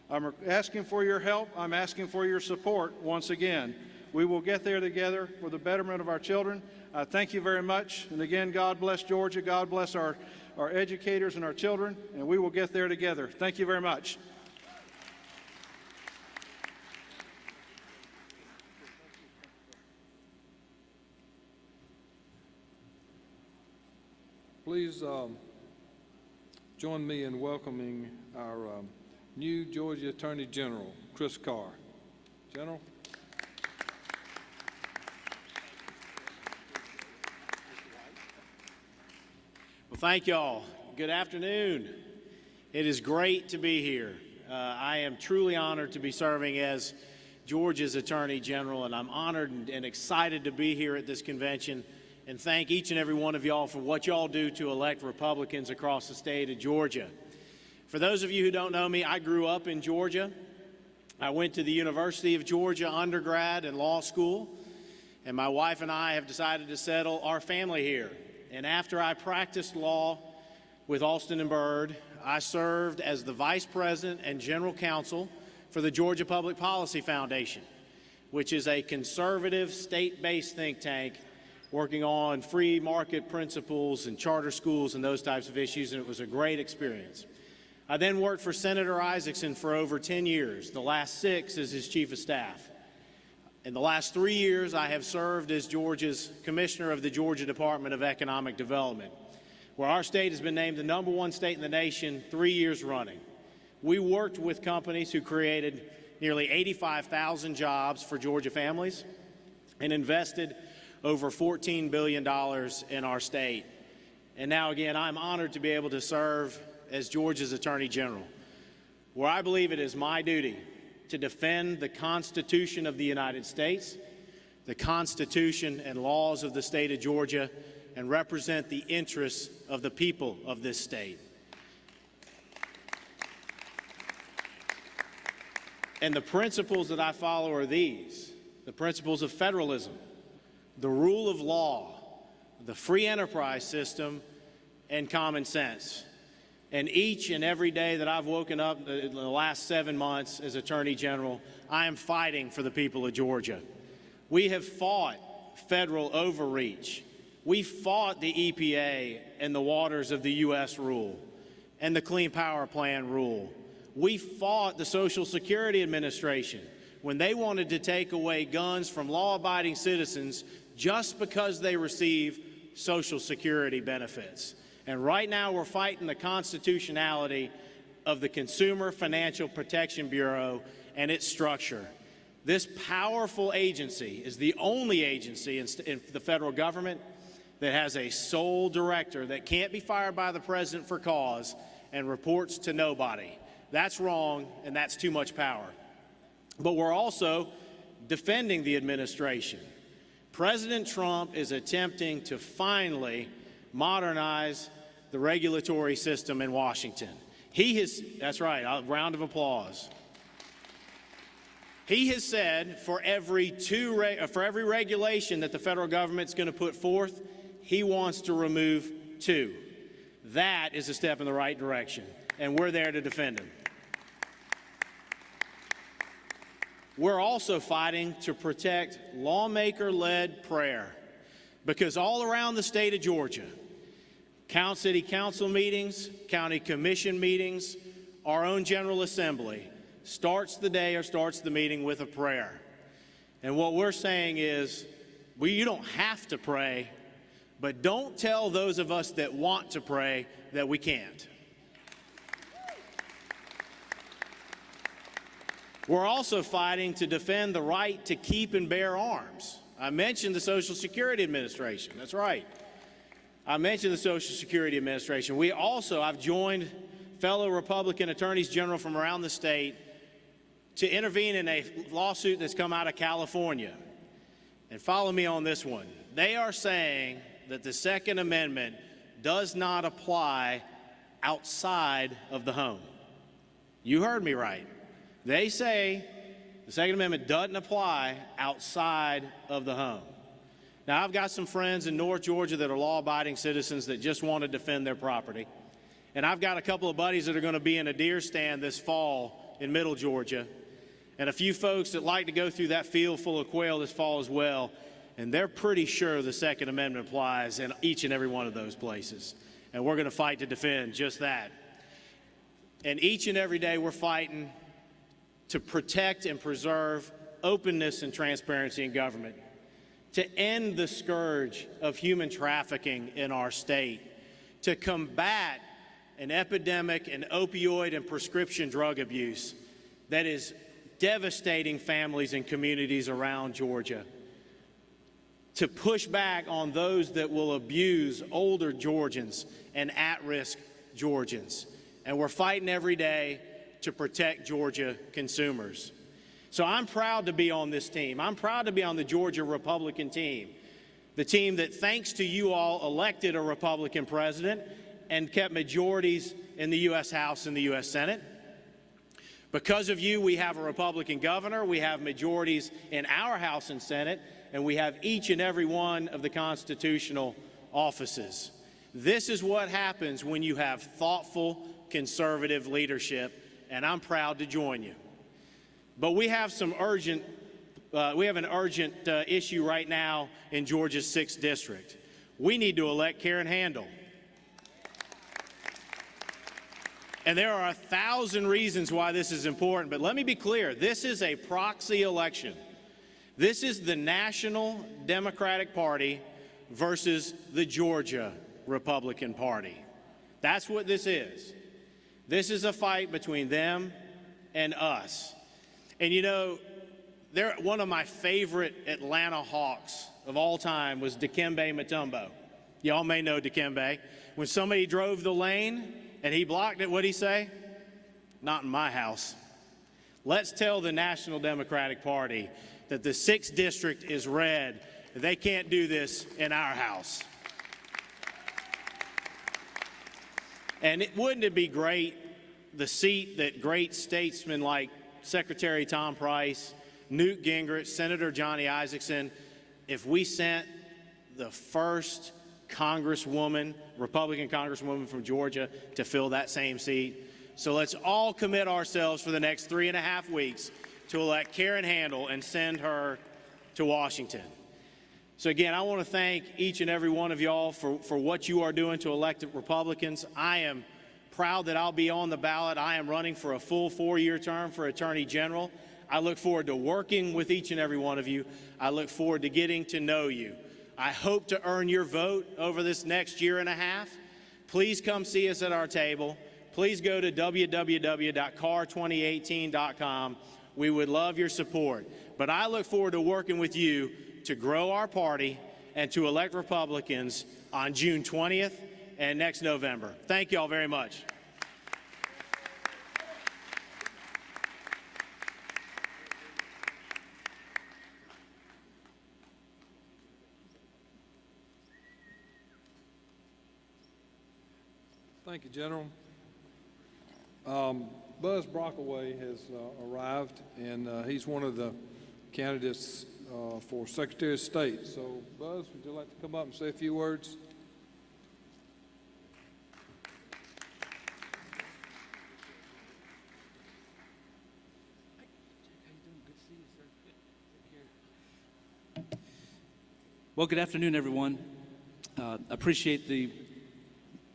I'm asking for your help. I'm asking for your support once again. We will get there together for the betterment of our children. Thank you very much. And again, God bless Georgia. God bless our educators and our children. And we will get there together. Thank you very much. Please join me in welcoming our new Georgia Attorney General, Chris Carr. General. Well, thank y'all. Good afternoon. It is great to be here. I am truly honored to be serving as Georgia's Attorney General, and I'm honored and excited to be here at this convention and thank each and every one of y'all for what y'all do to elect Republicans across the state of Georgia. For those of you who don't know me, I grew up in Georgia. I went to the University of Georgia undergrad and law school, and my wife and I have decided to settle our family here. And after I practiced law with Alston & Byrd, I served as the Vice President and General Counsel for the Georgia Public Policy Foundation, which is a conservative state-based think tank working on free market principles and charter schools and those types of issues, and it was a great experience. I then worked for Senator Isaacson for over 10 years, the last 6 as his Chief of Staff. In the last 3 years, I have served as Georgia's Commissioner of the Georgia Department of Economic Development, where our state has been named the #1 state in the nation 3 years running. We worked with companies who created nearly 85,000 jobs for Georgia families and invested over $14 billion in our state. And now again, I'm honored to be able to serve as Georgia's Attorney General, where I believe it is my duty to defend the Constitution of the United States, the Constitution and laws of the state of Georgia, and represent the interests of the people of this state. And the principles that I follow are these: the principles of federalism, the rule of law, the free enterprise system, and common sense. And each and every day that I've woken up in the last 7 months as Attorney General, I am fighting for the people of Georgia. We have fought federal overreach. We fought the EPA and the waters of the U.S. rule and the Clean Power Plan rule. We fought the Social Security Administration when they wanted to take away guns from law-abiding citizens just because they receive Social Security benefits. And right now we're fighting the constitutionality of the Consumer Financial Protection Bureau and its structure. This powerful agency is the only agency in the federal government that has a sole director that can't be fired by the president for cause and reports to nobody. That's wrong, and that's too much power. But we're also defending the administration. President Trump is attempting to finally modernize the regulatory system in Washington. That's right, a round of applause. He has said for every regulation that the federal government's going to put forth, he wants to remove 2. That is a step in the right direction, and we're there to defend him. We're also fighting to protect lawmaker-led prayer, because all around the state of Georgia, city council meetings, county commission meetings, our own General Assembly starts the day or starts the meeting with a prayer. And what we're saying is, you don't have to pray, but don't tell those of us that want to pray that we can't. We're also fighting to defend the right to keep and bear arms. I mentioned the Social Security Administration. That's right. I mentioned the Social Security Administration. I've joined fellow Republican attorneys general from around the state to intervene in a lawsuit that's come out of California. And follow me on this one. They are saying that the Second Amendment does not apply outside of the home. You heard me right. They say The Second Amendment doesn't apply outside of the home. Now, I've got some friends in North Georgia that are law-abiding citizens that just want to defend their property. And I've got a couple of buddies that are going to be in a deer stand this fall in Middle Georgia, and a few folks that like to go through that field full of quail this fall as well, and they're pretty sure the Second Amendment applies in each and every one of those places. And we're going to fight to defend just that. And each and every day we're fighting to protect and preserve openness and transparency in government, to end the scourge of human trafficking in our state, to combat an epidemic in opioid and prescription drug abuse that is devastating families and communities around Georgia, to push back on those that will abuse older Georgians and at-risk Georgians. And we're fighting every day to protect Georgia consumers. So I'm proud to be on this team. I'm proud to be on the Georgia Republican team, the team that, thanks to you all, elected a Republican president and kept majorities in the U.S. House and the U.S. Senate. Because of you, we have a Republican governor, we have majorities in our House and Senate, and we have each and every one of the constitutional offices. This is what happens when you have thoughtful, conservative leadership, and I'm proud to join you. But we have an urgent issue right now in Georgia's 6th District. We need to elect Karen Handel. And there are 1,000 reasons why this is important, but let me be clear, this is a proxy election. This is the National Democratic Party versus the Georgia Republican Party. That's what this is. This is a fight between them and us. And you know, one of my favorite Atlanta Hawks of all time was Dikembe Mutombo. Y'all may know Dikembe. When somebody drove the lane and he blocked it, what'd he say? Not in my house. Let's tell the National Democratic Party that the 6th District is red. They can't do this in our house. And wouldn't it be great, the seat that great statesmen like Secretary Tom Price, Newt Gingrich, Senator Johnny Isakson, if we sent the first Congresswoman, Republican Congresswoman from Georgia to fill that same seat? So let's all commit ourselves for the next 3.5 weeks to elect Karen Handel and send her to Washington. So again, I want to thank each and every one of y'all for what you are doing to elect Republicans. I am proud that I'll be on the ballot. I am running for a full 4-year term for Attorney General. I look forward to working with each and every one of you. I look forward to getting to know you. I hope to earn your vote over this next 1.5 years. Please come see us at our table. Please go to www.car2018.com. We would love your support. But I look forward to working with you to grow our party and to elect Republicans on June 20th and next November. Thank you all very much. Thank you, General. Buzz Brockaway has arrived, and he's one of the candidates for Secretary of State. So, Buzz, would you like to come up and say a few words? Well, good afternoon, everyone. Appreciate the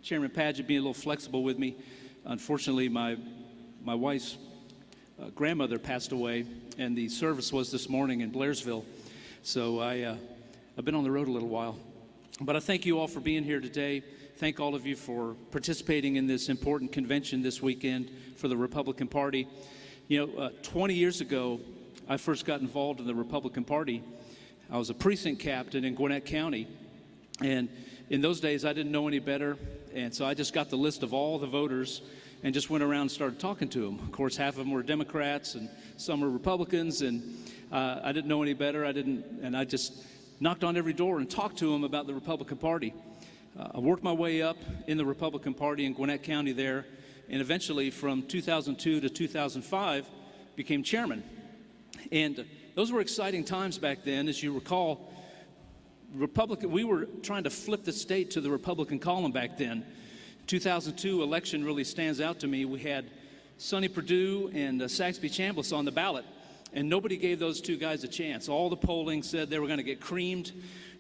Chairman Padgett being a little flexible with me. Unfortunately, my wife's grandmother passed away, and the service was this morning in Blairsville. So I've been on the road a little while. But I thank you all for being here today. Thank all of you for participating in this important convention this weekend for the Republican Party. You know, 20 years ago, I first got involved in the Republican Party. I was a precinct captain in Gwinnett County, and in those days, I didn't know any better, and so I just got the list of all the voters and just went around and started talking to them. Of course, half of them were Democrats and some were Republicans, and I didn't know any better. I just knocked on every door and talked to them about the Republican Party. I worked my way up in the Republican Party in Gwinnett County there, and eventually from 2002 to 2005 became chairman. And those were exciting times back then. As you recall, we were trying to flip the state to the Republican column back then. 2002 election really stands out to me. We had Sonny Perdue and Saxby Chambliss on the ballot, and nobody gave those two guys a chance. All the polling said they were going to get creamed,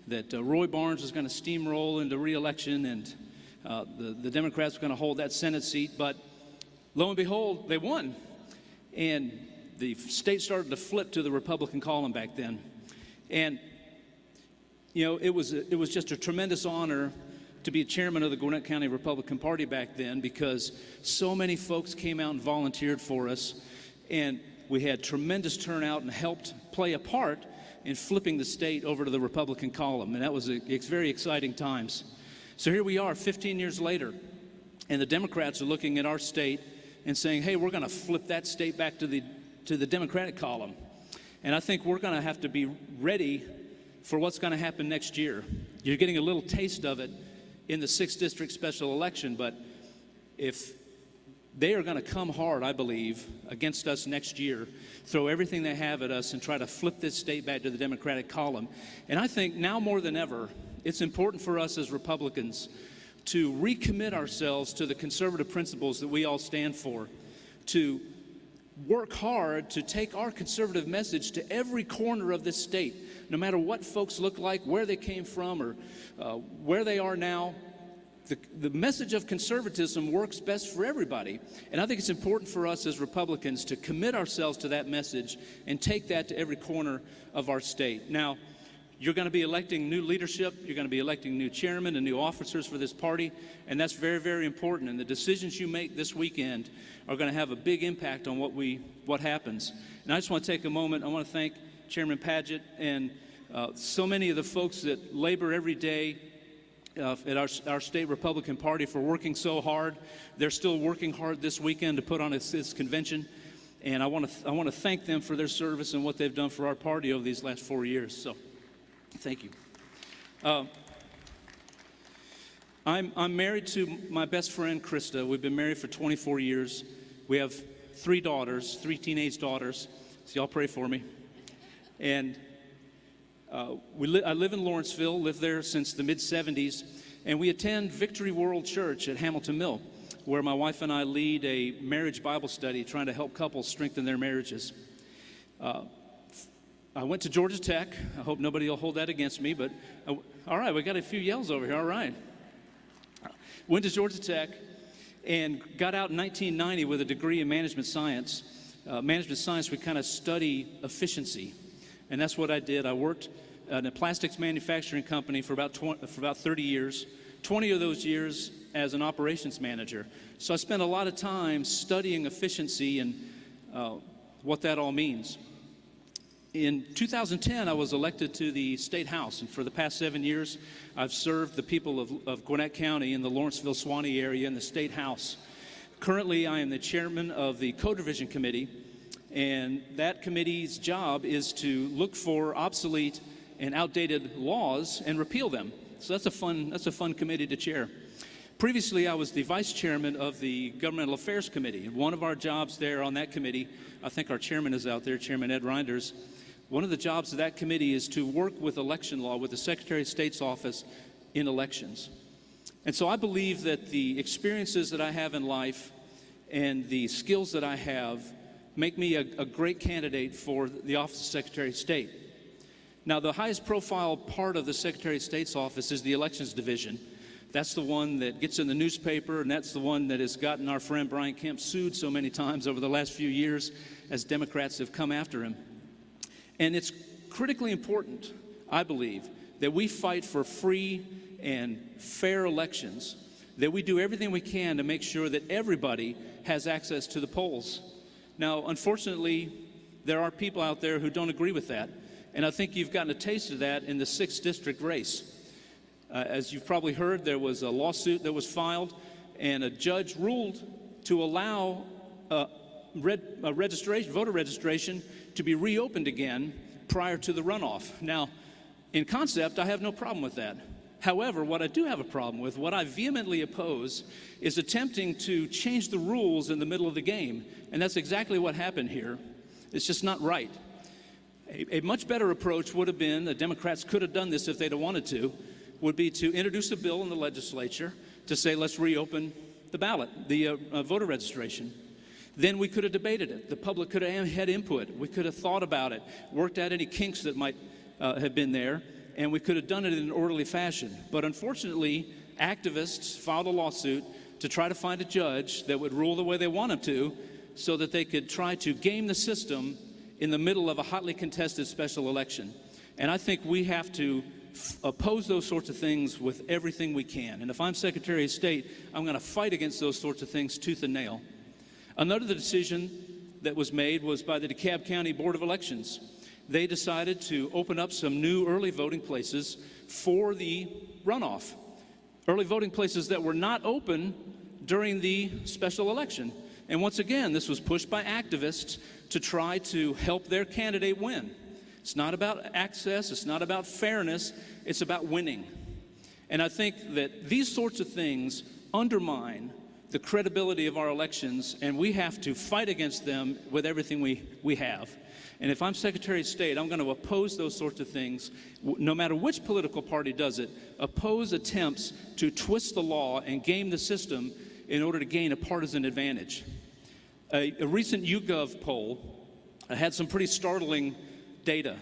that Roy Barnes was going to steamroll into re-election, and the Democrats were going to hold that Senate seat. But lo and behold, they won. And the state started to flip to the Republican column back then. And, you know, it was just a tremendous honor to be chairman of the Gwinnett County Republican Party back then, because so many folks came out and volunteered for us, and we had tremendous turnout and helped play a part in flipping the state over to the Republican column, and that was very exciting times. So here we are 15 years later, and the Democrats are looking at our state and saying, hey, we're going to flip that state back to the Democratic column. And I think we're going to have to be ready for what's going to happen next year. You're getting a little taste of it in the 6th District special election, but if they are going to come hard, I believe, against us next year, throw everything they have at us and try to flip this state back to the Democratic column. And I think now more than ever, it's important for us as Republicans to recommit ourselves to the conservative principles that we all stand for, to work hard to take our conservative message to every corner of this state, no matter what folks look like, where they came from, or where they are now. The message of conservatism works best for everybody. And I think it's important for us as Republicans to commit ourselves to that message and take that to every corner of our state. Now, you're going to be electing new leadership. You're going to be electing new chairmen and new officers for this party, and that's very, very important. And the decisions you make this weekend are going to have a big impact on what happens. And I just want to take a moment. I want to thank Chairman Padgett and so many of the folks that labor every day at our state Republican Party for working so hard. They're still working hard this weekend to put on this convention, and I want to thank them for their service and what they've done for our party over these last 4 years. So, thank you. I'm married to my best friend Krista. We've been married for 24 years. We have 3 daughters, 3 teenage daughters. So y'all pray for me. And I live in Lawrenceville, lived there since the mid-'70s, and we attend Victory World Church at Hamilton Mill, where my wife and I lead a marriage Bible study trying to help couples strengthen their marriages. I went to Georgia Tech. I hope nobody will hold that against me, but all right, we got a few yells over here. All right. Went to Georgia Tech and got out in 1990 with a degree in management science. Management science, we kind of study efficiency. And that's what I did. I worked in a plastics manufacturing company for about 30 years, 20 of those years as an operations manager. So I spent a lot of time studying efficiency and what that all means. In 2010, I was elected to the State House, and for the past 7 years, I've served the people of Gwinnett County in the Lawrenceville-Suwanee area in the State House. Currently, I am the chairman of the Code Revision Committee, and that committee's job is to look for obsolete and outdated laws and repeal them. So that's a fun committee to chair. Previously, I was the vice chairman of the Governmental Affairs Committee, and one of our jobs there on that committee, I think our chairman is out there, Chairman Ed Reinders. One of the jobs of that committee is to work with election law, with the Secretary of State's office in elections. And so I believe that the experiences that I have in life and the skills that I have make me a great candidate for the office of Secretary of State. Now, the highest profile part of the Secretary of State's office is the Elections Division. That's the one that gets in the newspaper, and that's the one that has gotten our friend Brian Kemp sued so many times over the last few years as Democrats have come after him. And it's critically important, I believe, that we fight for free and fair elections, that we do everything we can to make sure that everybody has access to the polls. Now, unfortunately, there are people out there who don't agree with that, and I think you've gotten a taste of that in the 6th District race. As you've probably heard, there was a lawsuit that was filed, and a judge ruled to allow voter registration to be reopened again prior to the runoff. Now, in concept, I have no problem with that. However, what I do have a problem with, what I vehemently oppose, is attempting to change the rules in the middle of the game. And that's exactly what happened here. It's just not right. A much better approach would have been, the Democrats could have done this if they'd have wanted to, would be to introduce a bill in the legislature to say, let's reopen the ballot, the voter registration. Then we could have debated it. The public could have had input. We could have thought about it, worked out any kinks that might have been there, and we could have done it in an orderly fashion. But unfortunately, activists filed a lawsuit to try to find a judge that would rule the way they wanted to so that they could try to game the system in the middle of a hotly contested special election. And I think we have to oppose those sorts of things with everything we can. And if I'm Secretary of State, I'm going to fight against those sorts of things tooth and nail. Another decision that was made was by the DeKalb County Board of Elections. They decided to open up some new early voting places for the runoff. Early voting places that were not open during the special election. And once again, this was pushed by activists to try to help their candidate win. It's not about access, it's not about fairness, it's about winning. And I think that these sorts of things undermine the credibility of our elections, and we have to fight against them with everything we have. And if I'm Secretary of State, I'm going to oppose those sorts of things, no matter which political party does it, oppose attempts to twist the law and game the system in order to gain a partisan advantage. A recent YouGov poll had some pretty startling data.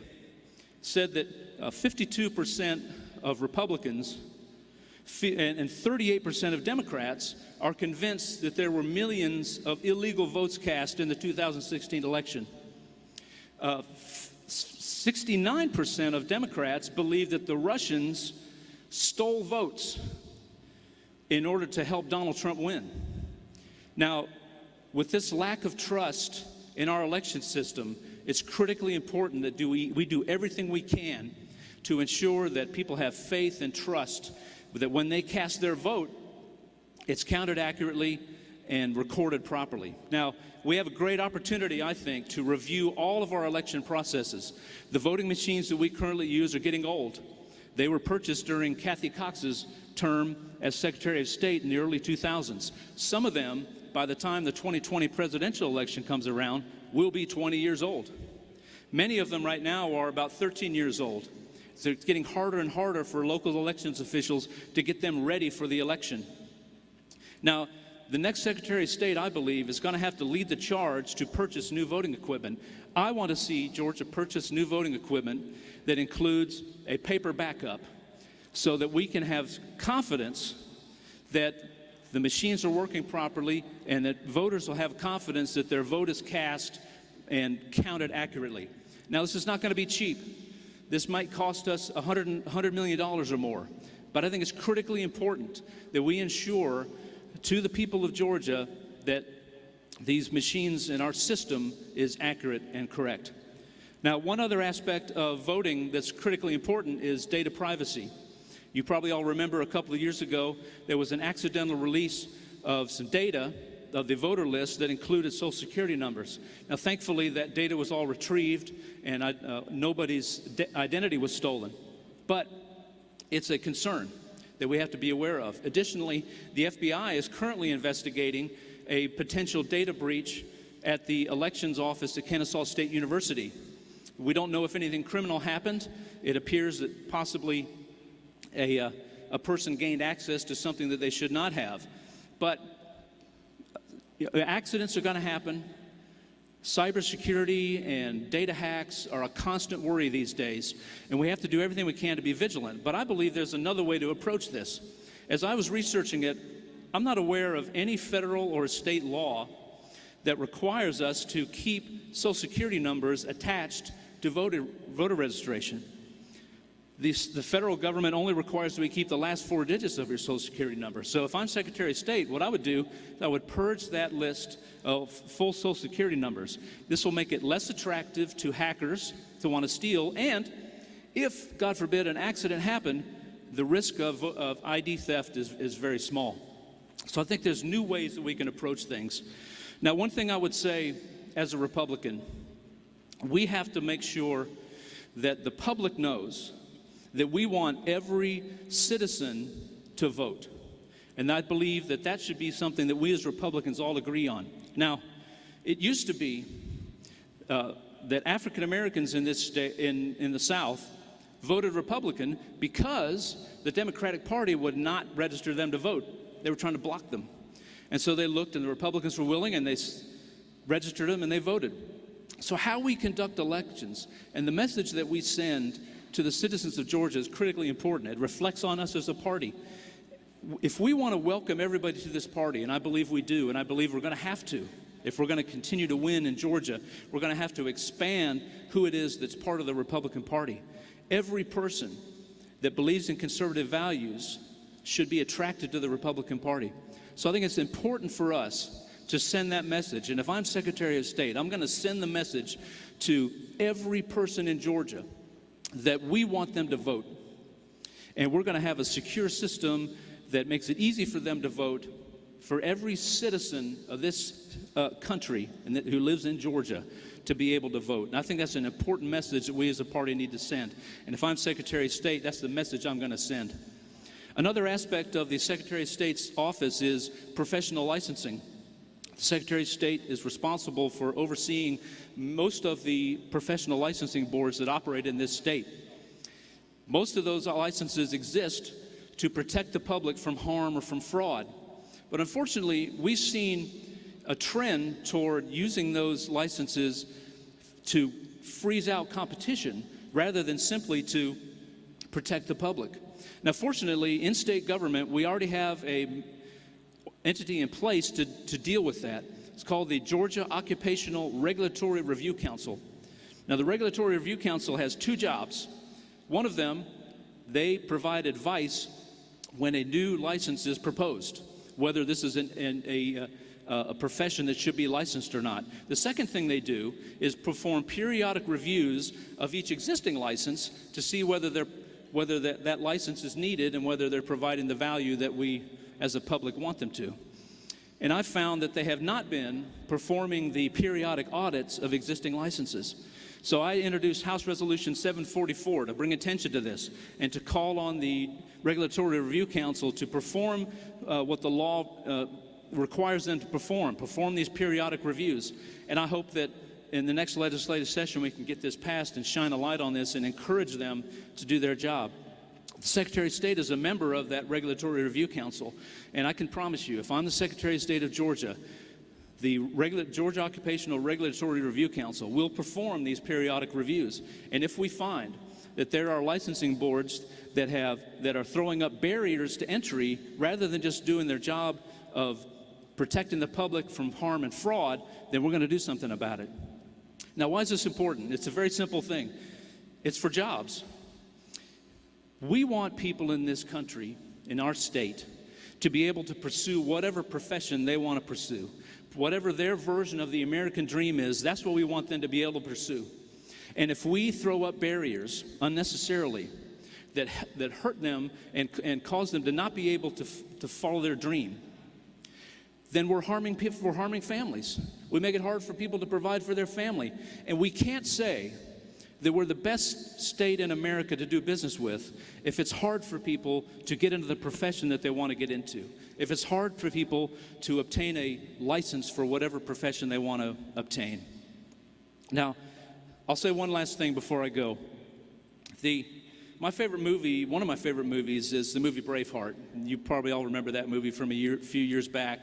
Said that 52% of Republicans and 38% of Democrats are convinced that there were millions of illegal votes cast in the 2016 election. 69% of Democrats believe that the Russians stole votes in order to help Donald Trump win. Now, with this lack of trust in our election system, it's critically important that we do everything we can to ensure that people have faith and trust that when they cast their vote, it's counted accurately and recorded properly. Now, we have a great opportunity, I think, to review all of our election processes. The voting machines that we currently use are getting old. They were purchased during Kathy Cox's term as Secretary of State in the early 2000s. Some of them, by the time the 2020 presidential election comes around, will be 20 years old. Many of them right now are about 13 years old. So it's getting harder and harder for local elections officials to get them ready for the election. Now, the next Secretary of State, I believe, is going to have to lead the charge to purchase new voting equipment. I want to see Georgia purchase new voting equipment that includes a paper backup so that we can have confidence that the machines are working properly and that voters will have confidence that their vote is cast and counted accurately. Now, this is not going to be cheap. This might cost us $100 million or more. But I think it's critically important that we ensure to the people of Georgia that these machines in our system is accurate and correct. Now, one other aspect of voting that's critically important is data privacy. You probably all remember a couple of years ago, there was an accidental release of some data of the voter list that included Social Security numbers. Now, thankfully, that data was all retrieved and nobody's identity was stolen. But it's a concern that we have to be aware of. Additionally, the FBI is currently investigating a potential data breach at the elections office at Kennesaw State University. We don't know if anything criminal happened. It appears that possibly a person gained access to something that they should not have. But accidents are going to happen. Cybersecurity and data hacks are a constant worry these days, and we have to do everything we can to be vigilant. But I believe there's another way to approach this. As I was researching it, I'm not aware of any federal or state law that requires us to keep Social Security numbers attached to voter registration. The federal government only requires that we keep the last 4 digits of your Social Security number. So if I'm Secretary of State, what I would do is I would purge that list of full Social Security numbers. This will make it less attractive to hackers to want to steal, and if, God forbid, an accident happened, the risk of ID theft is very small. So I think there's new ways that we can approach things. Now, one thing I would say as a Republican, we have to make sure that the public knows that we want every citizen to vote. And I believe that that should be something that we as Republicans all agree on. Now, it used to be that African Americans in this state, in the South, voted Republican because the Democratic Party would not register them to vote. They were trying to block them. And so they looked, and the Republicans were willing, and they registered them, and they voted. So how we conduct elections and the message that we send to the citizens of Georgia is critically important. It reflects on us as a party. If we want to welcome everybody to this party, and I believe we do, and I believe we're going to have to, if we're going to continue to win in Georgia, we're going to have to expand who it is that's part of the Republican Party. Every person that believes in conservative values should be attracted to the Republican Party. So I think it's important for us to send that message. And if I'm Secretary of State, I'm going to send the message to every person in Georgia that we want them to vote. And we're going to have a secure system that makes it easy for them to vote for every citizen of this country who lives in Georgia to be able to vote. And I think that's an important message that we as a party need to send. And if I'm Secretary of State, that's the message I'm going to send. Another aspect of the Secretary of State's office is professional licensing. The Secretary of State is responsible for overseeing most of the professional licensing boards that operate in this state. Most of those licenses exist to protect the public from harm or from fraud. But unfortunately, we've seen a trend toward using those licenses to freeze out competition rather than simply to protect the public. Now, fortunately, in state government, we already have an entity in place to deal with that. It's called the Georgia Occupational Regulatory Review Council. Now, the Regulatory Review Council has two jobs. One of them, they provide advice when a new license is proposed, whether this is a profession that should be licensed or not. The second thing they do is perform periodic reviews of each existing license to see whether that license is needed and whether they're providing the value that we as a public want them to. And I've found that they have not been performing the periodic audits of existing licenses. So I introduced House Resolution 744 to bring attention to this and to call on the Regulatory Review Council to perform what the law requires them to perform these periodic reviews. And I hope that in the next legislative session we can get this passed and shine a light on this and encourage them to do their job. The Secretary of State is a member of that Regulatory Review Council, and I can promise you, if I'm the Secretary of State of Georgia, the Georgia Occupational Regulatory Review Council will perform these periodic reviews. And if we find that there are licensing boards that are throwing up barriers to entry rather than just doing their job of protecting the public from harm and fraud, then we're going to do something about it. Now, why is this important? It's a very simple thing. It's for jobs. We want people in this country, in our state, to be able to pursue whatever profession they want to pursue. Whatever their version of the American dream is, that's what we want them to be able to pursue. And if we throw up barriers unnecessarily that hurt them and cause them to not be able to follow their dream, then we're harming people, we're harming families. We make it hard for people to provide for their family. And we can't say that we're the best state in America to do business with if it's hard for people to get into the profession that they want to get into, if it's hard for people to obtain a license for whatever profession they want to obtain. Now, I'll say one last thing before I go. My favorite movie, one of my favorite movies, is the movie Braveheart. You probably all remember that movie from a few years back,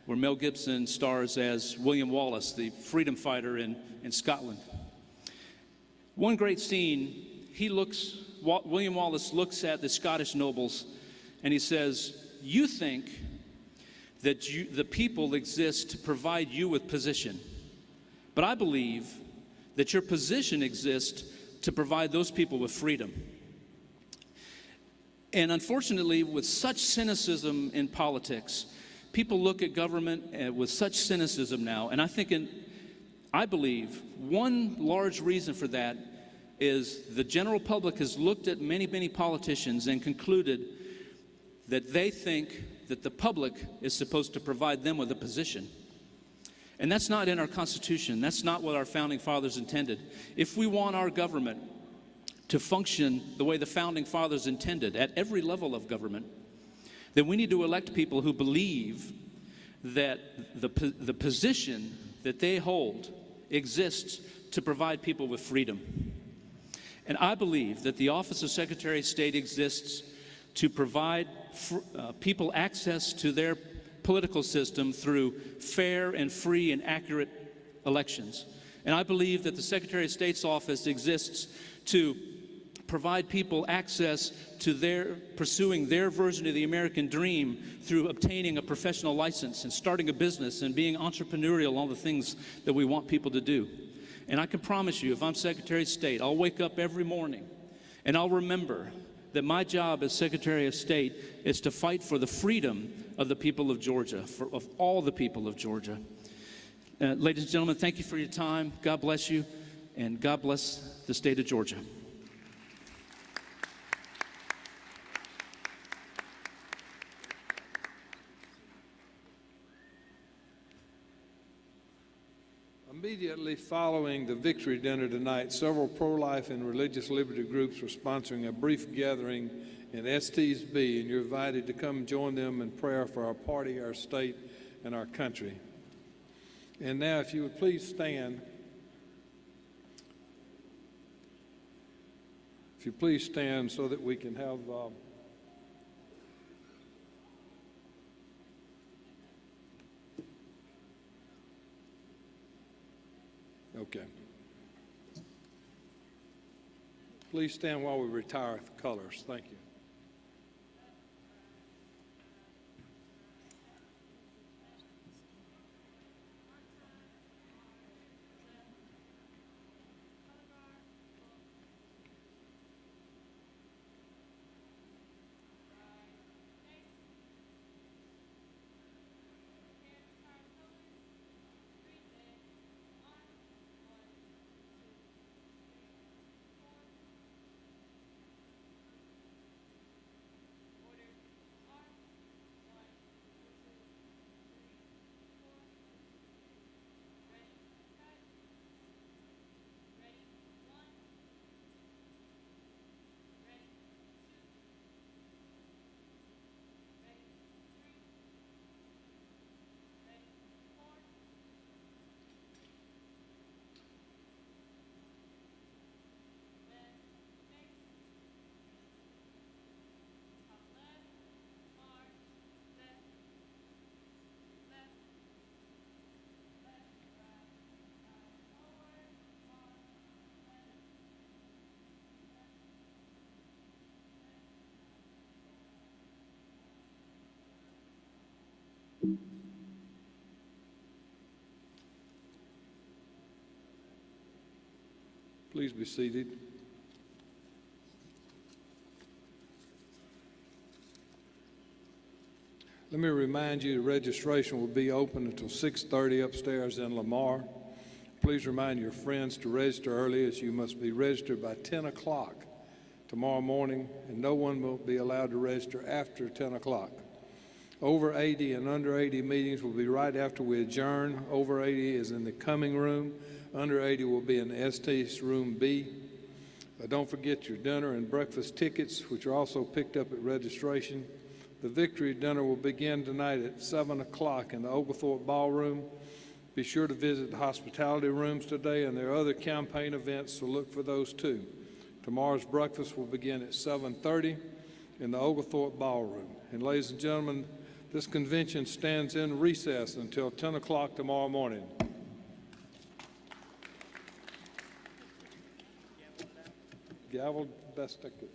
where Mel Gibson stars as William Wallace, the freedom fighter in Scotland. One great scene, William Wallace looks at the Scottish nobles and he says, "You think that the people exist to provide you with position, but I believe that your position exists to provide those people with freedom." And unfortunately, with such cynicism in politics, people look at government with such cynicism now, and I believe one large reason for that is the general public has looked at many, many politicians and concluded that they think that the public is supposed to provide them with a position. And that's not in our Constitution. That's not what our founding fathers intended. If we want our government to function the way the founding fathers intended at every level of government, then we need to elect people who believe that the position that they hold exists to provide people with freedom. And I believe that the Office of Secretary of State exists to provide people access to their political system through fair and free and accurate elections. And I believe that the Secretary of State's office exists to provide people access to pursuing their version of the American dream through obtaining a professional license and starting a business and being entrepreneurial, all the things that we want people to do. And I can promise you, if I'm Secretary of State, I'll wake up every morning and I'll remember that my job as Secretary of State is to fight for the freedom of the people of Georgia, of all the people of Georgia. Ladies and gentlemen, thank you for your time. God bless you, and God bless the state of Georgia. Immediately following the victory dinner tonight, several pro-life and religious liberty groups are sponsoring a brief gathering in Estes B, and you're invited to come join them in prayer for our party, our state, and our country. And now, if you would please stand. If you please stand so that we can have okay. Please stand while we retire the colors. Thank you. Please be seated. Let me remind you the registration will be open until 6:30 upstairs in Lamar. Please remind your friends to register early, as you must be registered by 10 o'clock tomorrow morning, and no one will be allowed to register after 10 o'clock. Over 80 and under 80 meetings will be right after we adjourn. Over 80 is in the coming room. Under 80 will be in Estes Room B. Don't forget your dinner and breakfast tickets, which are also picked up at registration. The victory dinner will begin tonight at 7 o'clock in the Oglethorpe Ballroom. Be sure to visit the hospitality rooms today, and there are other campaign events, so look for those too. Tomorrow's breakfast will begin at 7:30 in the Oglethorpe Ballroom. And ladies and gentlemen, this convention stands in recess until 10 o'clock tomorrow morning. Gavel, best I could.